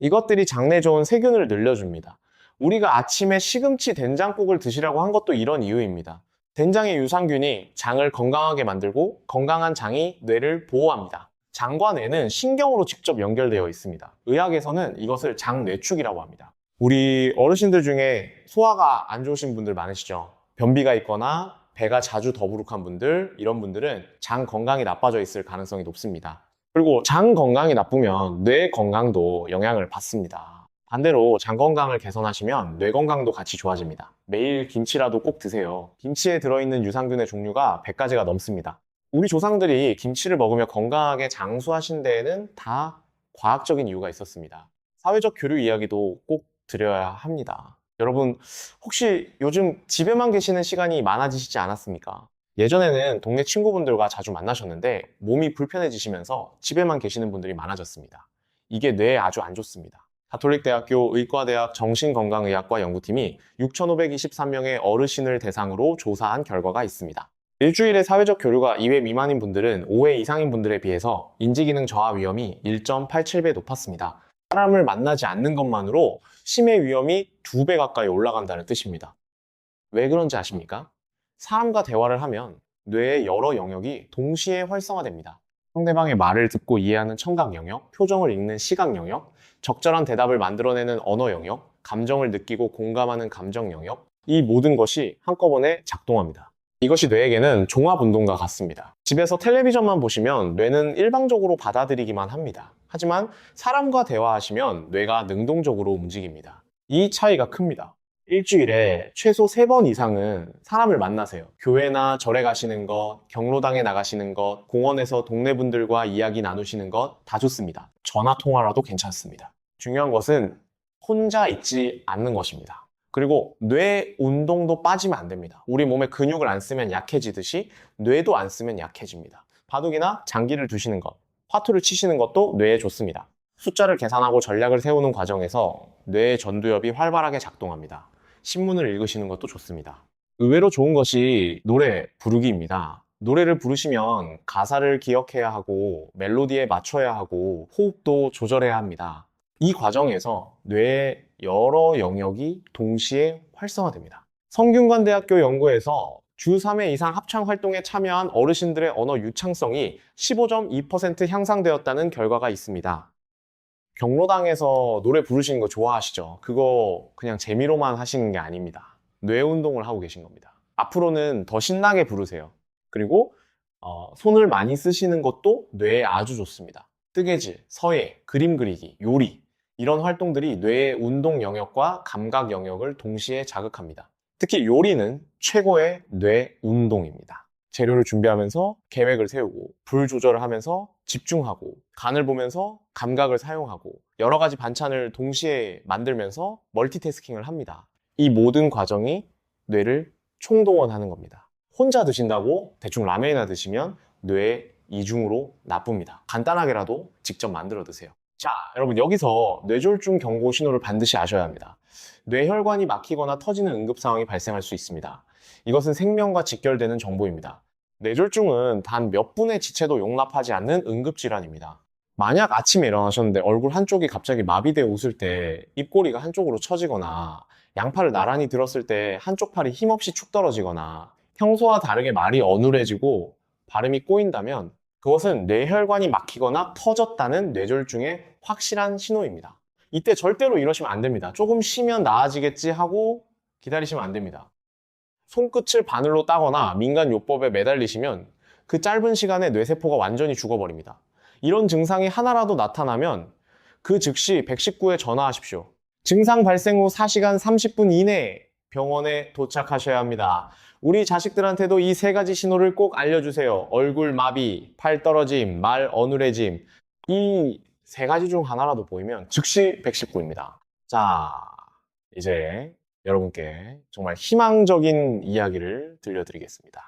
A: 이것들이 장내 좋은 세균을 늘려줍니다. 우리가 아침에 시금치 된장국을 드시라고 한 것도 이런 이유입니다. 된장의 유산균이 장을 건강하게 만들고 건강한 장이 뇌를 보호합니다. 장과 뇌는 신경으로 직접 연결되어 있습니다. 의학에서는 이것을 장뇌축이라고 합니다. 우리 어르신들 중에 소화가 안 좋으신 분들 많으시죠? 변비가 있거나 배가 자주 더부룩한 분들, 이런 분들은 장 건강이 나빠져 있을 가능성이 높습니다. 그리고 장 건강이 나쁘면 뇌 건강도 영향을 받습니다. 반대로 장 건강을 개선하시면 뇌 건강도 같이 좋아집니다. 매일 김치라도 꼭 드세요. 김치에 들어있는 유산균의 종류가 100가지가 넘습니다. 우리 조상들이 김치를 먹으며 건강하게 장수하신 데에는 다 과학적인 이유가 있었습니다. 사회적 교류 이야기도 꼭 드려야 합니다. 여러분, 혹시 요즘 집에만 계시는 시간이 많아지시지 않았습니까? 예전에는 동네 친구분들과 자주 만나셨는데 몸이 불편해지시면서 집에만 계시는 분들이 많아졌습니다. 이게 뇌에 아주 안 좋습니다. 가톨릭대학교 의과대학 정신건강의학과 연구팀이 6,523명의 어르신을 대상으로 조사한 결과가 있습니다. 일주일에 사회적 교류가 2회 미만인 분들은 5회 이상인 분들에 비해서 인지기능 저하 위험이 1.87배 높았습니다. 사람을 만나지 않는 것만으로 치매 위험이 2배 가까이 올라간다는 뜻입니다. 왜 그런지 아십니까? 사람과 대화를 하면 뇌의 여러 영역이 동시에 활성화됩니다. 상대방의 말을 듣고 이해하는 청각 영역, 표정을 읽는 시각 영역, 적절한 대답을 만들어내는 언어 영역, 감정을 느끼고 공감하는 감정 영역, 이 모든 것이 한꺼번에 작동합니다. 이것이 뇌에게는 종합운동과 같습니다. 집에서 텔레비전만 보시면 뇌는 일방적으로 받아들이기만 합니다. 하지만 사람과 대화하시면 뇌가 능동적으로 움직입니다. 이 차이가 큽니다. 일주일에 최소 3번 이상은 사람을 만나세요. 교회나 절에 가시는 것, 경로당에 나가시는 것, 공원에서 동네 분들과 이야기 나누시는 것 다 좋습니다. 전화 통화라도 괜찮습니다. 중요한 것은 혼자 있지 않는 것입니다. 그리고 뇌 운동도 빠지면 안 됩니다. 우리 몸에 근육을 안 쓰면 약해지듯이 뇌도 안 쓰면 약해집니다. 바둑이나 장기를 두시는 것, 화투를 치시는 것도 뇌에 좋습니다. 숫자를 계산하고 전략을 세우는 과정에서 뇌의 전두엽이 활발하게 작동합니다. 신문을 읽으시는 것도 좋습니다. 의외로 좋은 것이 노래 부르기입니다. 노래를 부르시면 가사를 기억해야 하고 멜로디에 맞춰야 하고 호흡도 조절해야 합니다. 이 과정에서 뇌의 여러 영역이 동시에 활성화됩니다. 성균관대학교 연구에서 주 3회 이상 합창 활동에 참여한 어르신들의 언어 유창성이 15.2% 향상되었다는 결과가 있습니다. 경로당에서 노래 부르시는 거 좋아하시죠? 그거 그냥 재미로만 하시는 게 아닙니다. 뇌 운동을 하고 계신 겁니다. 앞으로는 더 신나게 부르세요. 그리고 손을 많이 쓰시는 것도 뇌에 아주 좋습니다. 뜨개질, 서예, 그림 그리기, 요리 이런 활동들이 뇌의 운동 영역과 감각 영역을 동시에 자극합니다. 특히 요리는 최고의 뇌 운동입니다. 재료를 준비하면서 계획을 세우고 불 조절을 하면서 집중하고 간을 보면서 감각을 사용하고 여러 가지 반찬을 동시에 만들면서 멀티태스킹을 합니다. 이 모든 과정이 뇌를 총동원하는 겁니다. 혼자 드신다고 대충 라면이나 드시면 뇌에 이중으로 나쁩니다. 간단하게라도 직접 만들어 드세요. 자, 여러분 여기서 뇌졸중 경고 신호를 반드시 아셔야 합니다. 뇌혈관이 막히거나 터지는 응급 상황이 발생할 수 있습니다. 이것은 생명과 직결되는 정보입니다. 뇌졸중은 단 몇 분의 지체도 용납하지 않는 응급질환입니다. 만약 아침에 일어나셨는데 얼굴 한쪽이 갑자기 마비되어 웃을 때 입꼬리가 한쪽으로 처지거나 양팔을 나란히 들었을 때 한쪽 팔이 힘없이 축 떨어지거나 평소와 다르게 말이 어눌해지고 발음이 꼬인다면 그것은 뇌혈관이 막히거나 터졌다는 뇌졸중의 확실한 신호입니다. 이때 절대로 이러시면 안 됩니다. 조금 쉬면 나아지겠지 하고 기다리시면 안 됩니다. 손끝을 바늘로 따거나 민간요법에 매달리시면 그 짧은 시간에 뇌세포가 완전히 죽어버립니다. 이런 증상이 하나라도 나타나면 그 즉시 119에 전화하십시오. 증상 발생 후 4시간 30분 이내에 병원에 도착하셔야 합니다. 우리 자식들한테도 이 세 가지 신호를 꼭 알려주세요. 얼굴 마비, 팔 떨어짐, 말 어눌해짐. 이 세 가지 중 하나라도 보이면 즉시 119입니다. 자, 이제 여러분께 정말 희망적인 이야기를 들려드리겠습니다.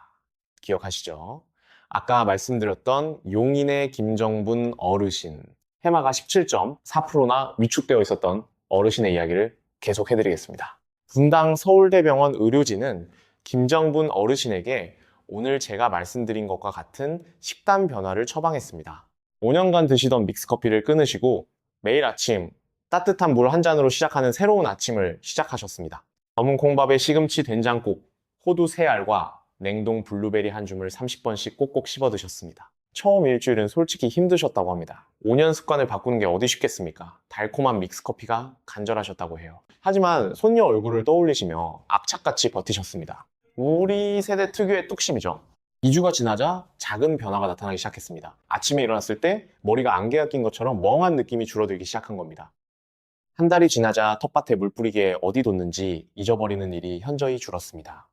A: 기억하시죠? 아까 말씀드렸던 용인의 김정분 어르신, 해마가 17.4%나 위축되어 있었던 어르신의 이야기를 계속 해드리겠습니다. 분당 서울대병원 의료진은 김정분 어르신에게 오늘 제가 말씀드린 것과 같은 식단 변화를 처방했습니다. 5년간 드시던 믹스커피를 끊으시고 매일 아침 따뜻한 물 한 잔으로 시작하는 새로운 아침을 시작하셨습니다. 검은 콩밥에 시금치 된장국, 호두 3알과 냉동 블루베리 한 줌을 30번씩 꼭꼭 씹어 드셨습니다. 처음 일주일은 솔직히 힘드셨다고 합니다. 5년 습관을 바꾸는 게 어디 쉽겠습니까? 달콤한 믹스커피가 간절하셨다고 해요. 하지만 손녀 얼굴을 떠올리시며 악착같이 버티셨습니다. 우리 세대 특유의 뚝심이죠. 2주가 지나자 작은 변화가 나타나기 시작했습니다. 아침에 일어났을 때 머리가 안개가 낀 것처럼 멍한 느낌이 줄어들기 시작한 겁니다. 한 달이 지나자 텃밭에 물 뿌리기에 어디 뒀는지 잊어버리는 일이 현저히 줄었습니다.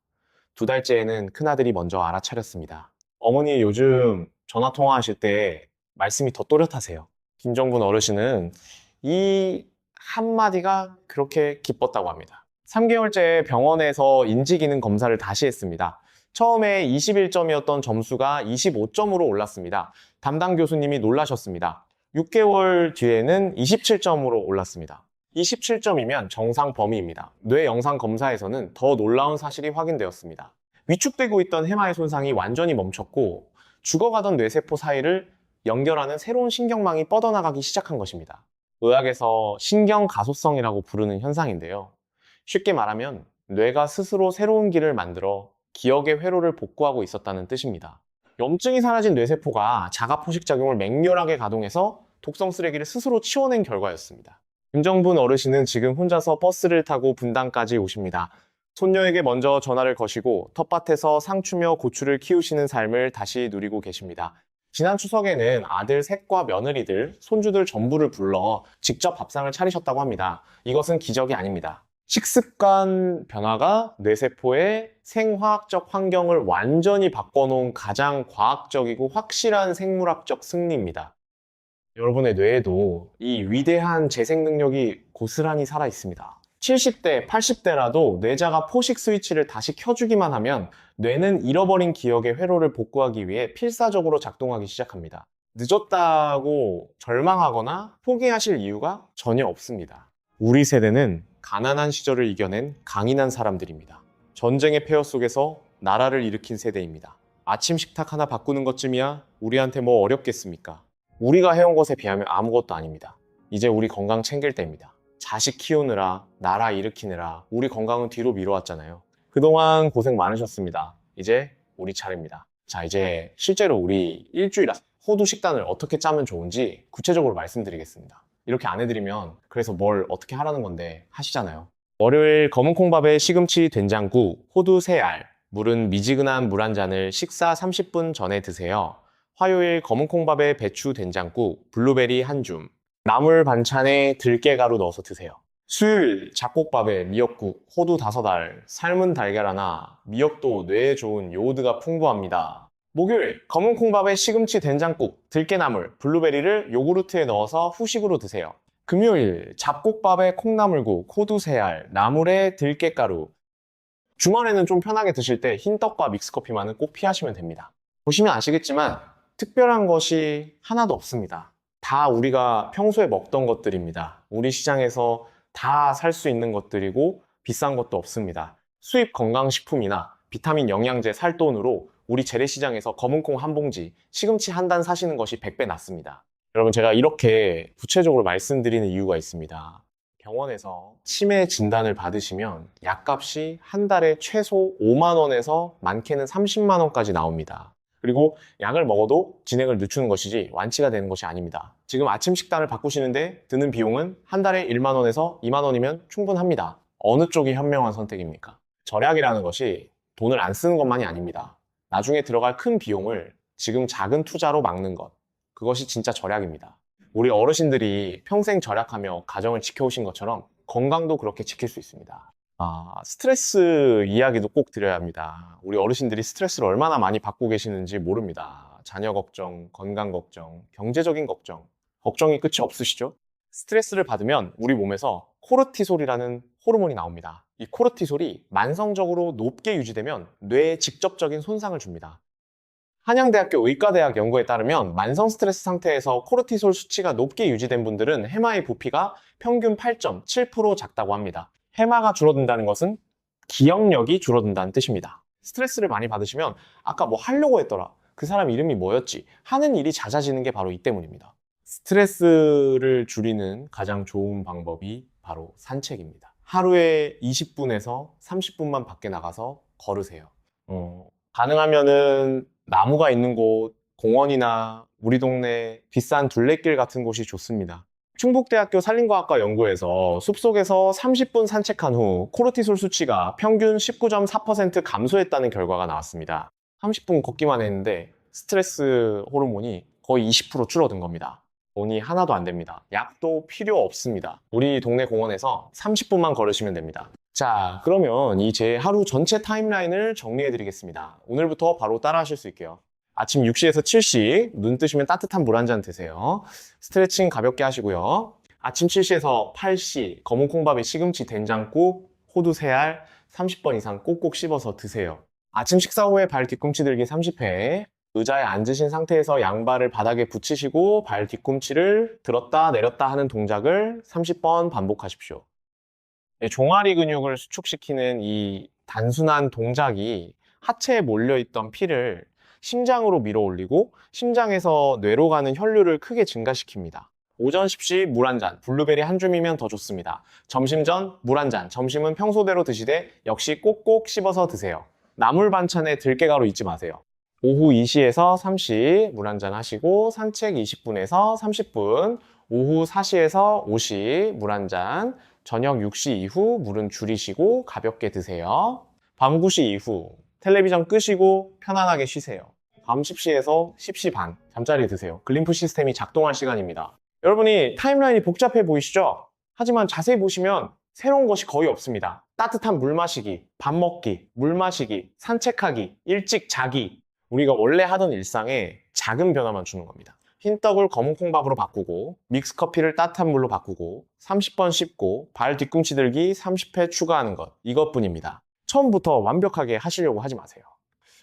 A: 2달째에는 큰아들이 먼저 알아차렸습니다. 어머니 요즘 전화통화하실 때 말씀이 더 또렷하세요. 김정분 어르신은 이 한마디가 그렇게 기뻤다고 합니다. 3개월째 병원에서 인지기능 검사를 다시 했습니다. 처음에 21점이었던 점수가 25점으로 올랐습니다. 담당 교수님이 놀라셨습니다. 6개월 뒤에는 27점으로 올랐습니다. 27점이면 정상 범위입니다. 뇌 영상 검사에서는 더 놀라운 사실이 확인되었습니다. 위축되고 있던 해마의 손상이 완전히 멈췄고 죽어가던 뇌세포 사이를 연결하는 새로운 신경망이 뻗어나가기 시작한 것입니다. 의학에서 신경가소성이라고 부르는 현상인데요. 쉽게 말하면 뇌가 스스로 새로운 길을 만들어 기억의 회로를 복구하고 있었다는 뜻입니다. 염증이 사라진 뇌세포가 자가 포식작용을 맹렬하게 가동해서 독성 쓰레기를 스스로 치워낸 결과였습니다. 김정분 어르신은 지금 혼자서 버스를 타고 분당까지 오십니다. 손녀에게 먼저 전화를 거시고 텃밭에서 상추며 고추를 키우시는 삶을 다시 누리고 계십니다. 지난 추석에는 아들 셋과 며느리들, 손주들 전부를 불러 직접 밥상을 차리셨다고 합니다. 이것은 기적이 아닙니다. 식습관 변화가 뇌세포의 생화학적 환경을 완전히 바꿔놓은 가장 과학적이고 확실한 생물학적 승리입니다. 여러분의 뇌에도 이 위대한 재생 능력이 고스란히 살아 있습니다. 70대, 80대라도 뇌자가 포식 스위치를 다시 켜주기만 하면 뇌는 잃어버린 기억의 회로를 복구하기 위해 필사적으로 작동하기 시작합니다. 늦었다고 절망하거나 포기하실 이유가 전혀 없습니다. 우리 세대는 가난한 시절을 이겨낸 강인한 사람들입니다. 전쟁의 폐허 속에서 나라를 일으킨 세대입니다. 아침 식탁 하나 바꾸는 것쯤이야 우리한테 뭐 어렵겠습니까? 우리가 해온 것에 비하면 아무것도 아닙니다. 이제 우리 건강 챙길 때입니다. 자식 키우느라, 나라 일으키느라 우리 건강은 뒤로 미뤄왔잖아요. 그동안 고생 많으셨습니다. 이제 우리 차례입니다. 자, 이제 실제로 우리 일주일 호두 식단을 어떻게 짜면 좋은지 구체적으로 말씀드리겠습니다. 이렇게 안 해드리면 그래서 뭘 어떻게 하라는 건데 하시잖아요. 월요일 검은 콩밥에 시금치 된장국, 호두 3알, 물은 미지근한 물 한 잔을 식사 30분 전에 드세요. 화요일 검은 콩밥에 배추 된장국, 블루베리 한 줌, 나물 반찬에 들깨가루 넣어서 드세요. 수요일 잡곡밥에 미역국, 호두 5알, 삶은 달걀 하나, 미역도 뇌에 좋은 요오드가 풍부합니다. 목요일 검은 콩밥에 시금치 된장국, 들깨나물, 블루베리를 요구르트에 넣어서 후식으로 드세요. 금요일 잡곡밥에 콩나물국, 호두 3알, 나물에 들깨가루. 주말에는 좀 편하게 드실 때 흰떡과 믹스커피만은 꼭 피하시면 됩니다. 보시면 아시겠지만 특별한 것이 하나도 없습니다. 다 우리가 평소에 먹던 것들입니다. 우리 시장에서 다 살 수 있는 것들이고 비싼 것도 없습니다. 수입 건강식품이나 비타민 영양제 살 돈으로 우리 재래시장에서 검은콩 한 봉지, 시금치 한 단 사시는 것이 100배 낫습니다. 여러분, 제가 이렇게 구체적으로 말씀드리는 이유가 있습니다. 병원에서 치매 진단을 받으시면 약값이 한 달에 최소 5만 원에서 많게는 30만 원까지 나옵니다. 그리고 약을 먹어도 진행을 늦추는 것이지 완치가 되는 것이 아닙니다. 지금 아침 식단을 바꾸시는데 드는 비용은 한 달에 1만 원에서 2만 원이면 충분합니다. 어느 쪽이 현명한 선택입니까? 절약이라는 것이 돈을 안 쓰는 것만이 아닙니다. 나중에 들어갈 큰 비용을 지금 작은 투자로 막는 것, 그것이 진짜 절약입니다. 우리 어르신들이 평생 절약하며 가정을 지켜오신 것처럼 건강도 그렇게 지킬 수 있습니다. 스트레스 이야기도 꼭 드려야 합니다. 우리 어르신들이 스트레스를 얼마나 많이 받고 계시는지 모릅니다. 자녀 걱정, 건강 걱정, 경제적인 걱정, 걱정이 끝이 없으시죠? 스트레스를 받으면 우리 몸에서 코르티솔이라는 호르몬이 나옵니다. 이 코르티솔이 만성적으로 높게 유지되면 뇌에 직접적인 손상을 줍니다. 한양대학교 의과대학 연구에 따르면 만성 스트레스 상태에서 코르티솔 수치가 높게 유지된 분들은 해마의 부피가 평균 8.7% 작다고 합니다. 해마가 줄어든다는 것은 기억력이 줄어든다는 뜻입니다. 스트레스를 많이 받으시면 아까 뭐 하려고 했더라, 그 사람 이름이 뭐였지 하는 일이 잦아지는 게 바로 이 때문입니다. 스트레스를 줄이는 가장 좋은 방법이 바로 산책입니다. 하루에 20분에서 30분만 밖에 나가서 걸으세요. 가능하면은 나무가 있는 곳, 공원이나 우리 동네 비싼 둘레길 같은 곳이 좋습니다. 충북대학교 산림과학과 연구에서 숲속에서 30분 산책한 후 코르티솔 수치가 평균 19.4% 감소했다는 결과가 나왔습니다. 30분 걷기만 했는데 스트레스 호르몬이 거의 20% 줄어든 겁니다. 돈이 하나도 안 됩니다. 약도 필요 없습니다. 우리 동네 공원에서 30분만 걸으시면 됩니다. 자, 그러면 이 제 하루 전체 타임라인을 정리해 드리겠습니다. 오늘부터 바로 따라 하실 수 있게요. 아침 6시에서 7시, 눈 뜨시면 따뜻한 물 한 잔 드세요. 스트레칭 가볍게 하시고요. 아침 7시에서 8시, 검은 콩밥에 시금치 된장국, 호두 3알 30번 이상 꼭꼭 씹어서 드세요. 아침 식사 후에 발 뒤꿈치 들기 30회, 의자에 앉으신 상태에서 양발을 바닥에 붙이시고 발 뒤꿈치를 들었다 내렸다 하는 동작을 30번 반복하십시오. 종아리 근육을 수축시키는 이 단순한 동작이 하체에 몰려있던 피를 심장으로 밀어 올리고 심장에서 뇌로 가는 혈류를 크게 증가시킵니다. 오전 10시 물 한 잔, 블루베리 한 줌이면 더 좋습니다. 점심 전 물 한 잔, 점심은 평소대로 드시되 역시 꼭꼭 씹어서 드세요. 나물 반찬에 들깨가루 잊지 마세요. 오후 2시에서 3시 물 한 잔 하시고 산책 20분에서 30분, 오후 4시에서 5시 물 한 잔, 저녁 6시 이후 물은 줄이시고 가볍게 드세요. 밤 9시 이후 텔레비전 끄시고 편안하게 쉬세요. 밤 10시에서 10시 반 잠자리 드세요. 글림프 시스템이 작동할 시간입니다. 여러분이 타임라인이 복잡해 보이시죠? 하지만 자세히 보시면 새로운 것이 거의 없습니다. 따뜻한 물 마시기, 밥 먹기, 물 마시기, 산책하기, 일찍 자기, 우리가 원래 하던 일상에 작은 변화만 주는 겁니다. 흰떡을 검은 콩밥으로 바꾸고 믹스커피를 따뜻한 물로 바꾸고 30번 씹고 발 뒤꿈치 들기 30회 추가하는 것, 이것뿐입니다. 처음부터 완벽하게 하시려고 하지 마세요.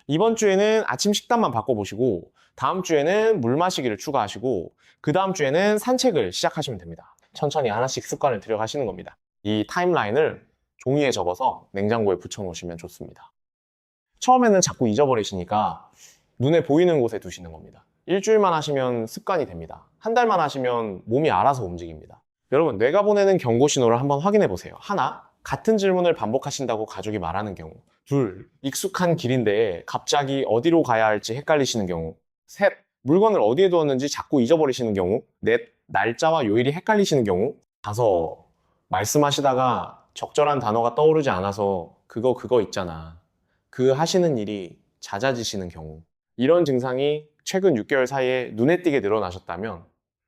A: 이번 주에는 아침 식단만 바꿔보시고 다음 주에는 물 마시기를 추가하시고 그 다음 주에는 산책을 시작하시면 됩니다. 천천히 하나씩 습관을 들여가시는 겁니다. 이 타임라인을 종이에 접어서 냉장고에 붙여놓으시면 좋습니다. 처음에는 자꾸 잊어버리시니까 눈에 보이는 곳에 두시는 겁니다. 일주일만 하시면 습관이 됩니다. 한 달만 하시면 몸이 알아서 움직입니다. 여러분, 뇌가 보내는 경고 신호를 한번 확인해 보세요. 하나, 같은 질문을 반복하신다고 가족이 말하는 경우. 둘, 익숙한 길인데 갑자기 어디로 가야 할지 헷갈리시는 경우. 셋, 물건을 어디에 두었는지 자꾸 잊어버리시는 경우. 넷, 날짜와 요일이 헷갈리시는 경우. 다섯, 말씀하시다가 적절한 단어가 떠오르지 않아서 그거 있잖아. 그 하시는 일이 잦아지시는 경우. 이런 증상이 최근 6개월 사이에 눈에 띄게 늘어나셨다면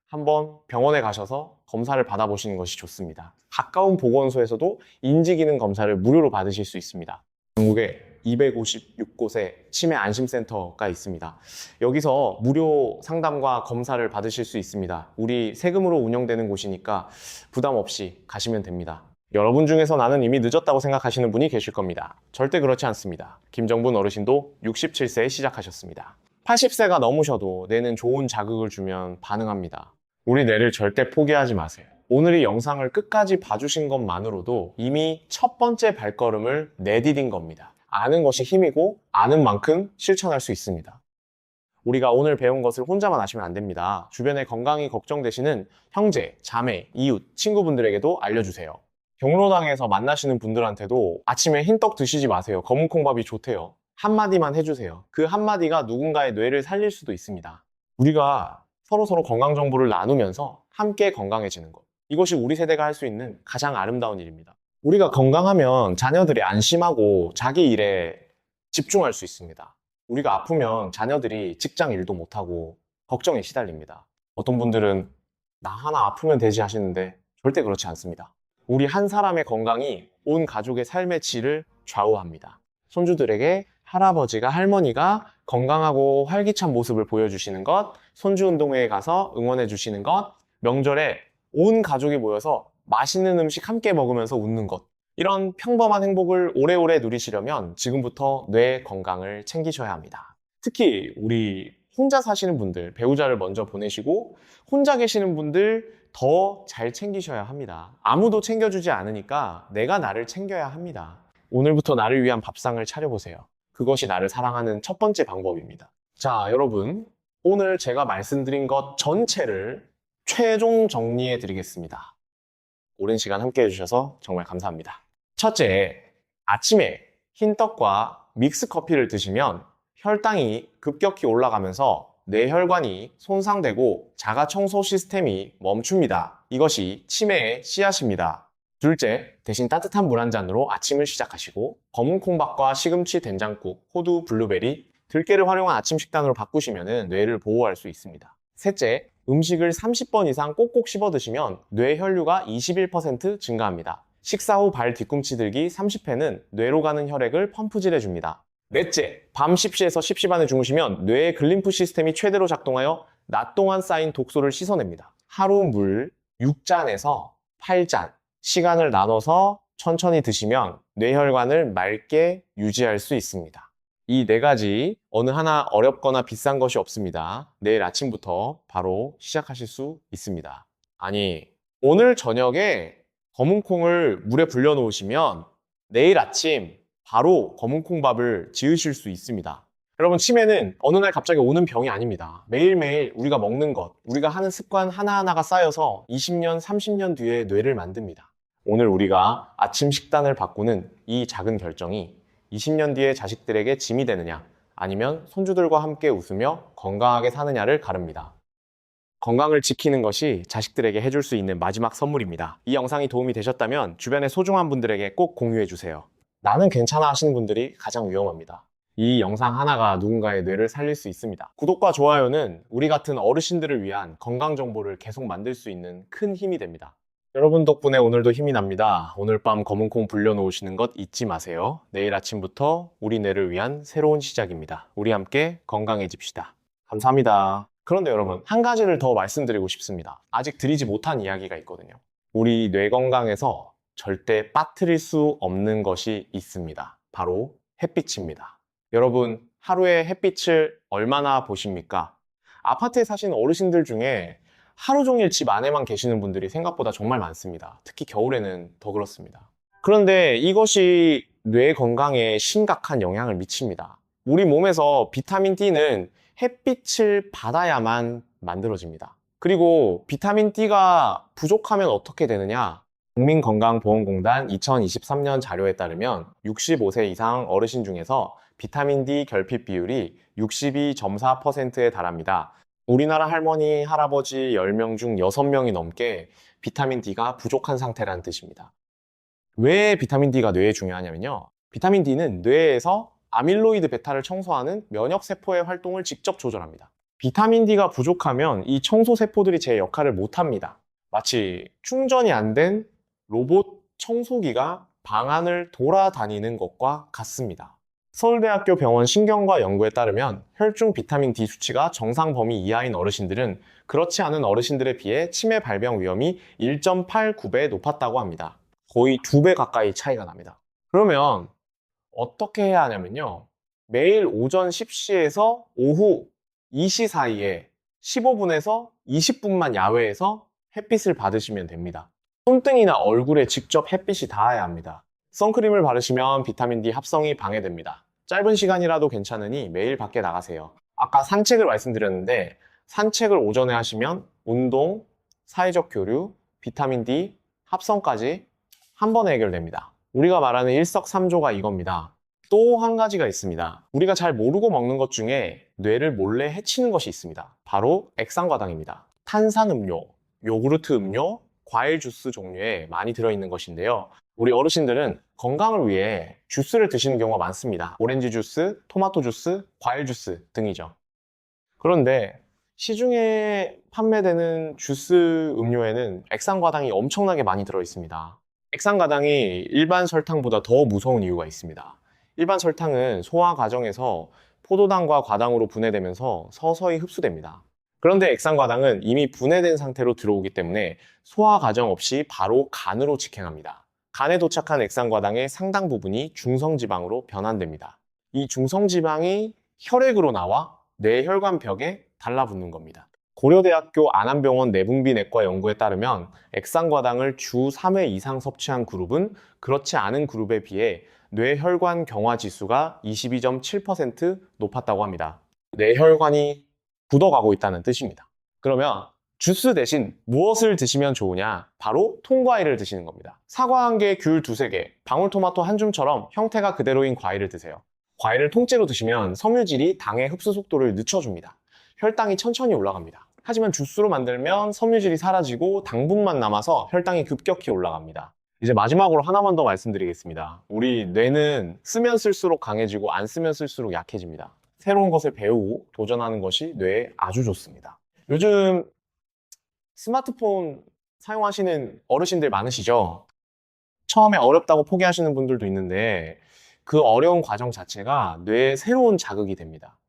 A: 한번 병원에 가셔서 검사를 받아보시는 것이 좋습니다. 가까운 보건소에서도 인지기능 검사를 무료로 받으실 수 있습니다. 전국에 256곳의 치매 안심센터가 있습니다. 여기서 무료 상담과 검사를 받으실 수 있습니다. 우리 세금으로 운영되는 곳이니까 부담 없이 가시면 됩니다. 여러분 중에서 나는 이미 늦었다고 생각하시는 분이 계실 겁니다. 절대 그렇지 않습니다. 김정분 어르신도 67세에 시작하셨습니다. 80세가 넘으셔도 뇌는 좋은 자극을 주면 반응합니다. 우리 뇌를 절대 포기하지 마세요. 오늘 이 영상을 끝까지 봐주신 것만으로도 이미 첫 번째 발걸음을 내디딘 겁니다. 아는 것이 힘이고 아는 만큼 실천할 수 있습니다. 우리가 오늘 배운 것을 혼자만 아시면 안 됩니다. 주변에 건강이 걱정되시는 형제, 자매, 이웃, 친구분들에게도 알려주세요. 경로당에서 만나시는 분들한테도 아침에 흰떡 드시지 마세요. 검은콩밥이 좋대요. 한마디만 해주세요. 그 한마디가 누군가의 뇌를 살릴 수도 있습니다. 우리가 서로 건강 정보를 나누면서 함께 건강해지는 것. 이것이 우리 세대가 할 수 있는 가장 아름다운 일입니다. 우리가 건강하면 자녀들이 안심하고 자기 일에 집중할 수 있습니다. 우리가 아프면 자녀들이 직장 일도 못하고 걱정에 시달립니다. 어떤 분들은 나 하나 아프면 되지 하시는데 절대 그렇지 않습니다. 우리 한 사람의 건강이 온 가족의 삶의 질을 좌우합니다. 손주들에게 할아버지가 할머니가 건강하고 활기찬 모습을 보여주시는 것, 손주 운동회에 가서 응원해 주시는 것, 명절에 온 가족이 모여서 맛있는 음식 함께 먹으면서 웃는 것, 이런 평범한 행복을 오래오래 누리시려면 지금부터 뇌 건강을 챙기셔야 합니다. 특히 우리 혼자 사시는 분들, 배우자를 먼저 보내시고 혼자 계시는 분들 더 잘 챙기셔야 합니다. 아무도 챙겨주지 않으니까 내가 나를 챙겨야 합니다. 오늘부터 나를 위한 밥상을 차려보세요. 그것이 나를 사랑하는 첫 번째 방법입니다. 자, 여러분, 오늘 제가 말씀드린 것 전체를 최종 정리해 드리겠습니다. 오랜 시간 함께 해주셔서 정말 감사합니다. 첫째, 아침에 흰떡과 믹스커피를 드시면 혈당이 급격히 올라가면서 뇌혈관이 손상되고 자가청소 시스템이 멈춥니다. 이것이 치매의 씨앗입니다. 둘째, 대신 따뜻한 물 한 잔으로 아침을 시작하시고 검은 콩밥과 시금치 된장국, 호두, 블루베리, 들깨를 활용한 아침 식단으로 바꾸시면 뇌를 보호할 수 있습니다. 셋째, 음식을 30번 이상 꼭꼭 씹어 드시면 뇌 혈류가 21% 증가합니다. 식사 후 발 뒤꿈치 들기 30회는 뇌로 가는 혈액을 펌프질해 줍니다. 넷째, 밤 10시에서 10시 반에 주무시면 뇌의 글림프 시스템이 최대로 작동하여 낮 동안 쌓인 독소를 씻어냅니다. 하루 물 6잔에서 8잔, 시간을 나눠서 천천히 드시면 뇌혈관을 맑게 유지할 수 있습니다. 이 네 가지 어느 하나 어렵거나 비싼 것이 없습니다. 내일 아침부터 바로 시작하실 수 있습니다. 아니, 오늘 저녁에 검은 콩을 물에 불려 놓으시면 내일 아침 바로 검은 콩밥을 지으실 수 있습니다. 여러분, 치매는 어느 날 갑자기 오는 병이 아닙니다. 매일매일 우리가 먹는 것, 우리가 하는 습관 하나하나가 쌓여서 20년, 30년 뒤에 뇌를 만듭니다. 오늘 우리가 아침 식단을 바꾸는 이 작은 결정이 20년 뒤에 자식들에게 짐이 되느냐, 아니면 손주들과 함께 웃으며 건강하게 사느냐를 가릅니다. 건강을 지키는 것이 자식들에게 해줄 수 있는 마지막 선물입니다. 이 영상이 도움이 되셨다면 주변의 소중한 분들에게 꼭 공유해주세요. 나는 괜찮아 하시는 분들이 가장 위험합니다. 이 영상 하나가 누군가의 뇌를 살릴 수 있습니다. 구독과 좋아요는 우리 같은 어르신들을 위한 건강 정보를 계속 만들 수 있는 큰 힘이 됩니다. 여러분 덕분에 오늘도 힘이 납니다. 오늘 밤 검은콩 불려놓으시는 것 잊지 마세요. 내일 아침부터 우리 뇌를 위한 새로운 시작입니다. 우리 함께 건강해집시다. 감사합니다. 그런데 여러분, 한 가지를 더 말씀드리고 싶습니다. 아직 드리지 못한 이야기가 있거든요. 우리 뇌 건강에서 절대 빠뜨릴 수 없는 것이 있습니다. 바로 햇빛입니다. 여러분, 하루에 햇빛을 얼마나 보십니까? 아파트에 사시는 어르신들 중에 하루 종일 집 안에만 계시는 분들이 생각보다 정말 많습니다. 특히 겨울에는 더 그렇습니다. 그런데 이것이 뇌 건강에 심각한 영향을 미칩니다. 우리 몸에서 비타민 D는 햇빛을 받아야만 만들어집니다. 그리고 비타민 D가 부족하면 어떻게 되느냐? 국민건강보험공단 2023년 자료에 따르면 65세 이상 어르신 중에서 비타민 D 결핍 비율이 62.4%에 달합니다. 우리나라 할머니, 할아버지 10명 중 6명이 넘게 비타민 D가 부족한 상태라는 뜻입니다. 왜 비타민 D가 뇌에 중요하냐면요. 비타민 D는 뇌에서 아밀로이드 베타를 청소하는 면역세포의 활동을 직접 조절합니다. 비타민 D가 부족하면 이 청소세포들이 제 역할을 못합니다. 마치 충전이 안 된 로봇 청소기가 방 안을 돌아다니는 것과 같습니다. 서울대학교 병원 신경과 연구에 따르면 혈중 비타민 D 수치가 정상 범위 이하인 어르신들은 그렇지 않은 어르신들에 비해 치매 발병 위험이 1.89배 높았다고 합니다. 거의 2배 가까이 차이가 납니다. 그러면 어떻게 해야 하냐면요. 매일 오전 10시에서 오후 2시 사이에 15분에서 20분만 야외에서 햇빛을 받으시면 됩니다. 손등이나 얼굴에 직접 햇빛이 닿아야 합니다. 선크림을 바르시면 비타민 D 합성이 방해됩니다. 짧은 시간이라도 괜찮으니 매일 밖에 나가세요. 아까 산책을 말씀드렸는데 산책을 오전에 하시면 운동, 사회적 교류, 비타민 D 합성까지 한 번에 해결됩니다. 우리가 말하는 일석삼조가 이겁니다. 또 한 가지가 있습니다. 우리가 잘 모르고 먹는 것 중에 뇌를 몰래 해치는 것이 있습니다. 바로 액상과당입니다. 탄산음료, 요구르트 음료, 과일 주스 종류에 많이 들어있는 것인데요. 우리 어르신들은 건강을 위해 주스를 드시는 경우가 많습니다. 오렌지 주스, 토마토 주스, 과일 주스 등이죠. 그런데 시중에 판매되는 주스 음료에는 액상과당이 엄청나게 많이 들어있습니다. 액상과당이 일반 설탕보다 더 무서운 이유가 있습니다. 일반 설탕은 소화 과정에서 포도당과 과당으로 분해되면서 서서히 흡수됩니다. 그런데 액상과당은 이미 분해된 상태로 들어오기 때문에 소화 과정 없이 바로 간으로 직행합니다. 간에 도착한 액상과당의 상당 부분이 중성지방으로 변환됩니다. 이 중성지방이 혈액으로 나와 뇌혈관벽에 달라붙는 겁니다. 고려대학교 안암병원 내분비내과 연구에 따르면 액상과당을 주 3회 이상 섭취한 그룹은 그렇지 않은 그룹에 비해 뇌혈관 경화 지수가 22.7% 높았다고 합니다. 뇌혈관이 굳어가고 있다는 뜻입니다. 그러면 주스 대신 무엇을 드시면 좋으냐? 바로 통과일을 드시는 겁니다. 사과 1개, 귤 2~3개, 방울토마토 한 줌처럼 형태가 그대로인 과일을 드세요. 과일을 통째로 드시면 섬유질이 당의 흡수 속도를 늦춰줍니다. 혈당이 천천히 올라갑니다. 하지만 주스로 만들면 섬유질이 사라지고 당분만 남아서 혈당이 급격히 올라갑니다. 이제 마지막으로 하나만 더 말씀드리겠습니다. 우리 뇌는 쓰면 쓸수록 강해지고 안 쓰면 쓸수록 약해집니다. 새로운 것을 배우고 도전하는 것이 뇌에 아주 좋습니다. 요즘 스마트폰 사용하시는 어르신들 많으시죠? 처음에 어렵다고 포기하시는 분들도 있는데 그 어려운 과정 자체가 뇌에 새로운 자극이 됩니다.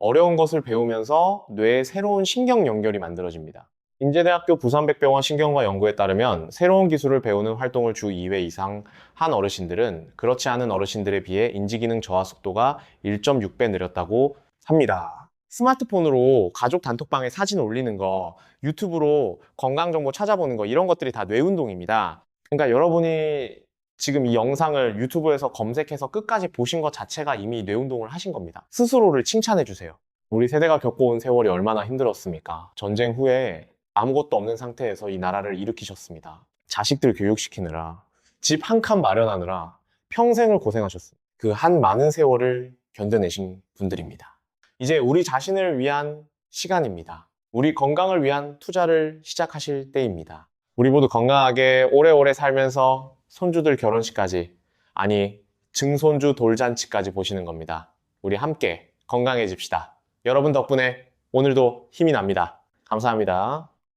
A: 어려운 것을 배우면서 뇌에 새로운 신경 연결이 만들어집니다. 인제대학교 부산백병원 신경과 연구에 따르면 새로운 기술을 배우는 활동을 주 2회 이상 한 어르신들은 그렇지 않은 어르신들에 비해 인지기능 저하 속도가 1.6배 느렸다고 합니다. 스마트폰으로 가족 단톡방에 사진 올리는 거, 유튜브로 건강정보 찾아보는 거 이런 것들이 다 뇌운동입니다. 그러니까 여러분이 지금 이 영상을 유튜브에서 검색해서 끝까지 보신 것 자체가 이미 뇌운동을 하신 겁니다. 스스로를 칭찬해 주세요. 우리 세대가 겪어온 세월이 얼마나 힘들었습니까? 전쟁 후에 아무것도 없는 상태에서 이 나라를 일으키셨습니다. 자식들 교육시키느라, 집 한 칸 마련하느라 평생을 고생하셨습니다. 그 한 많은 세월을 견뎌내신 분들입니다. 이제 우리 자신을 위한 시간입니다. 우리 건강을 위한 투자를 시작하실 때입니다. 우리 모두 건강하게 오래오래 살면서 손주들 결혼식까지, 아니 증손주 돌잔치까지 보시는 겁니다. 우리 함께 건강해집시다. 여러분 덕분에 오늘도 힘이 납니다. 감사합니다.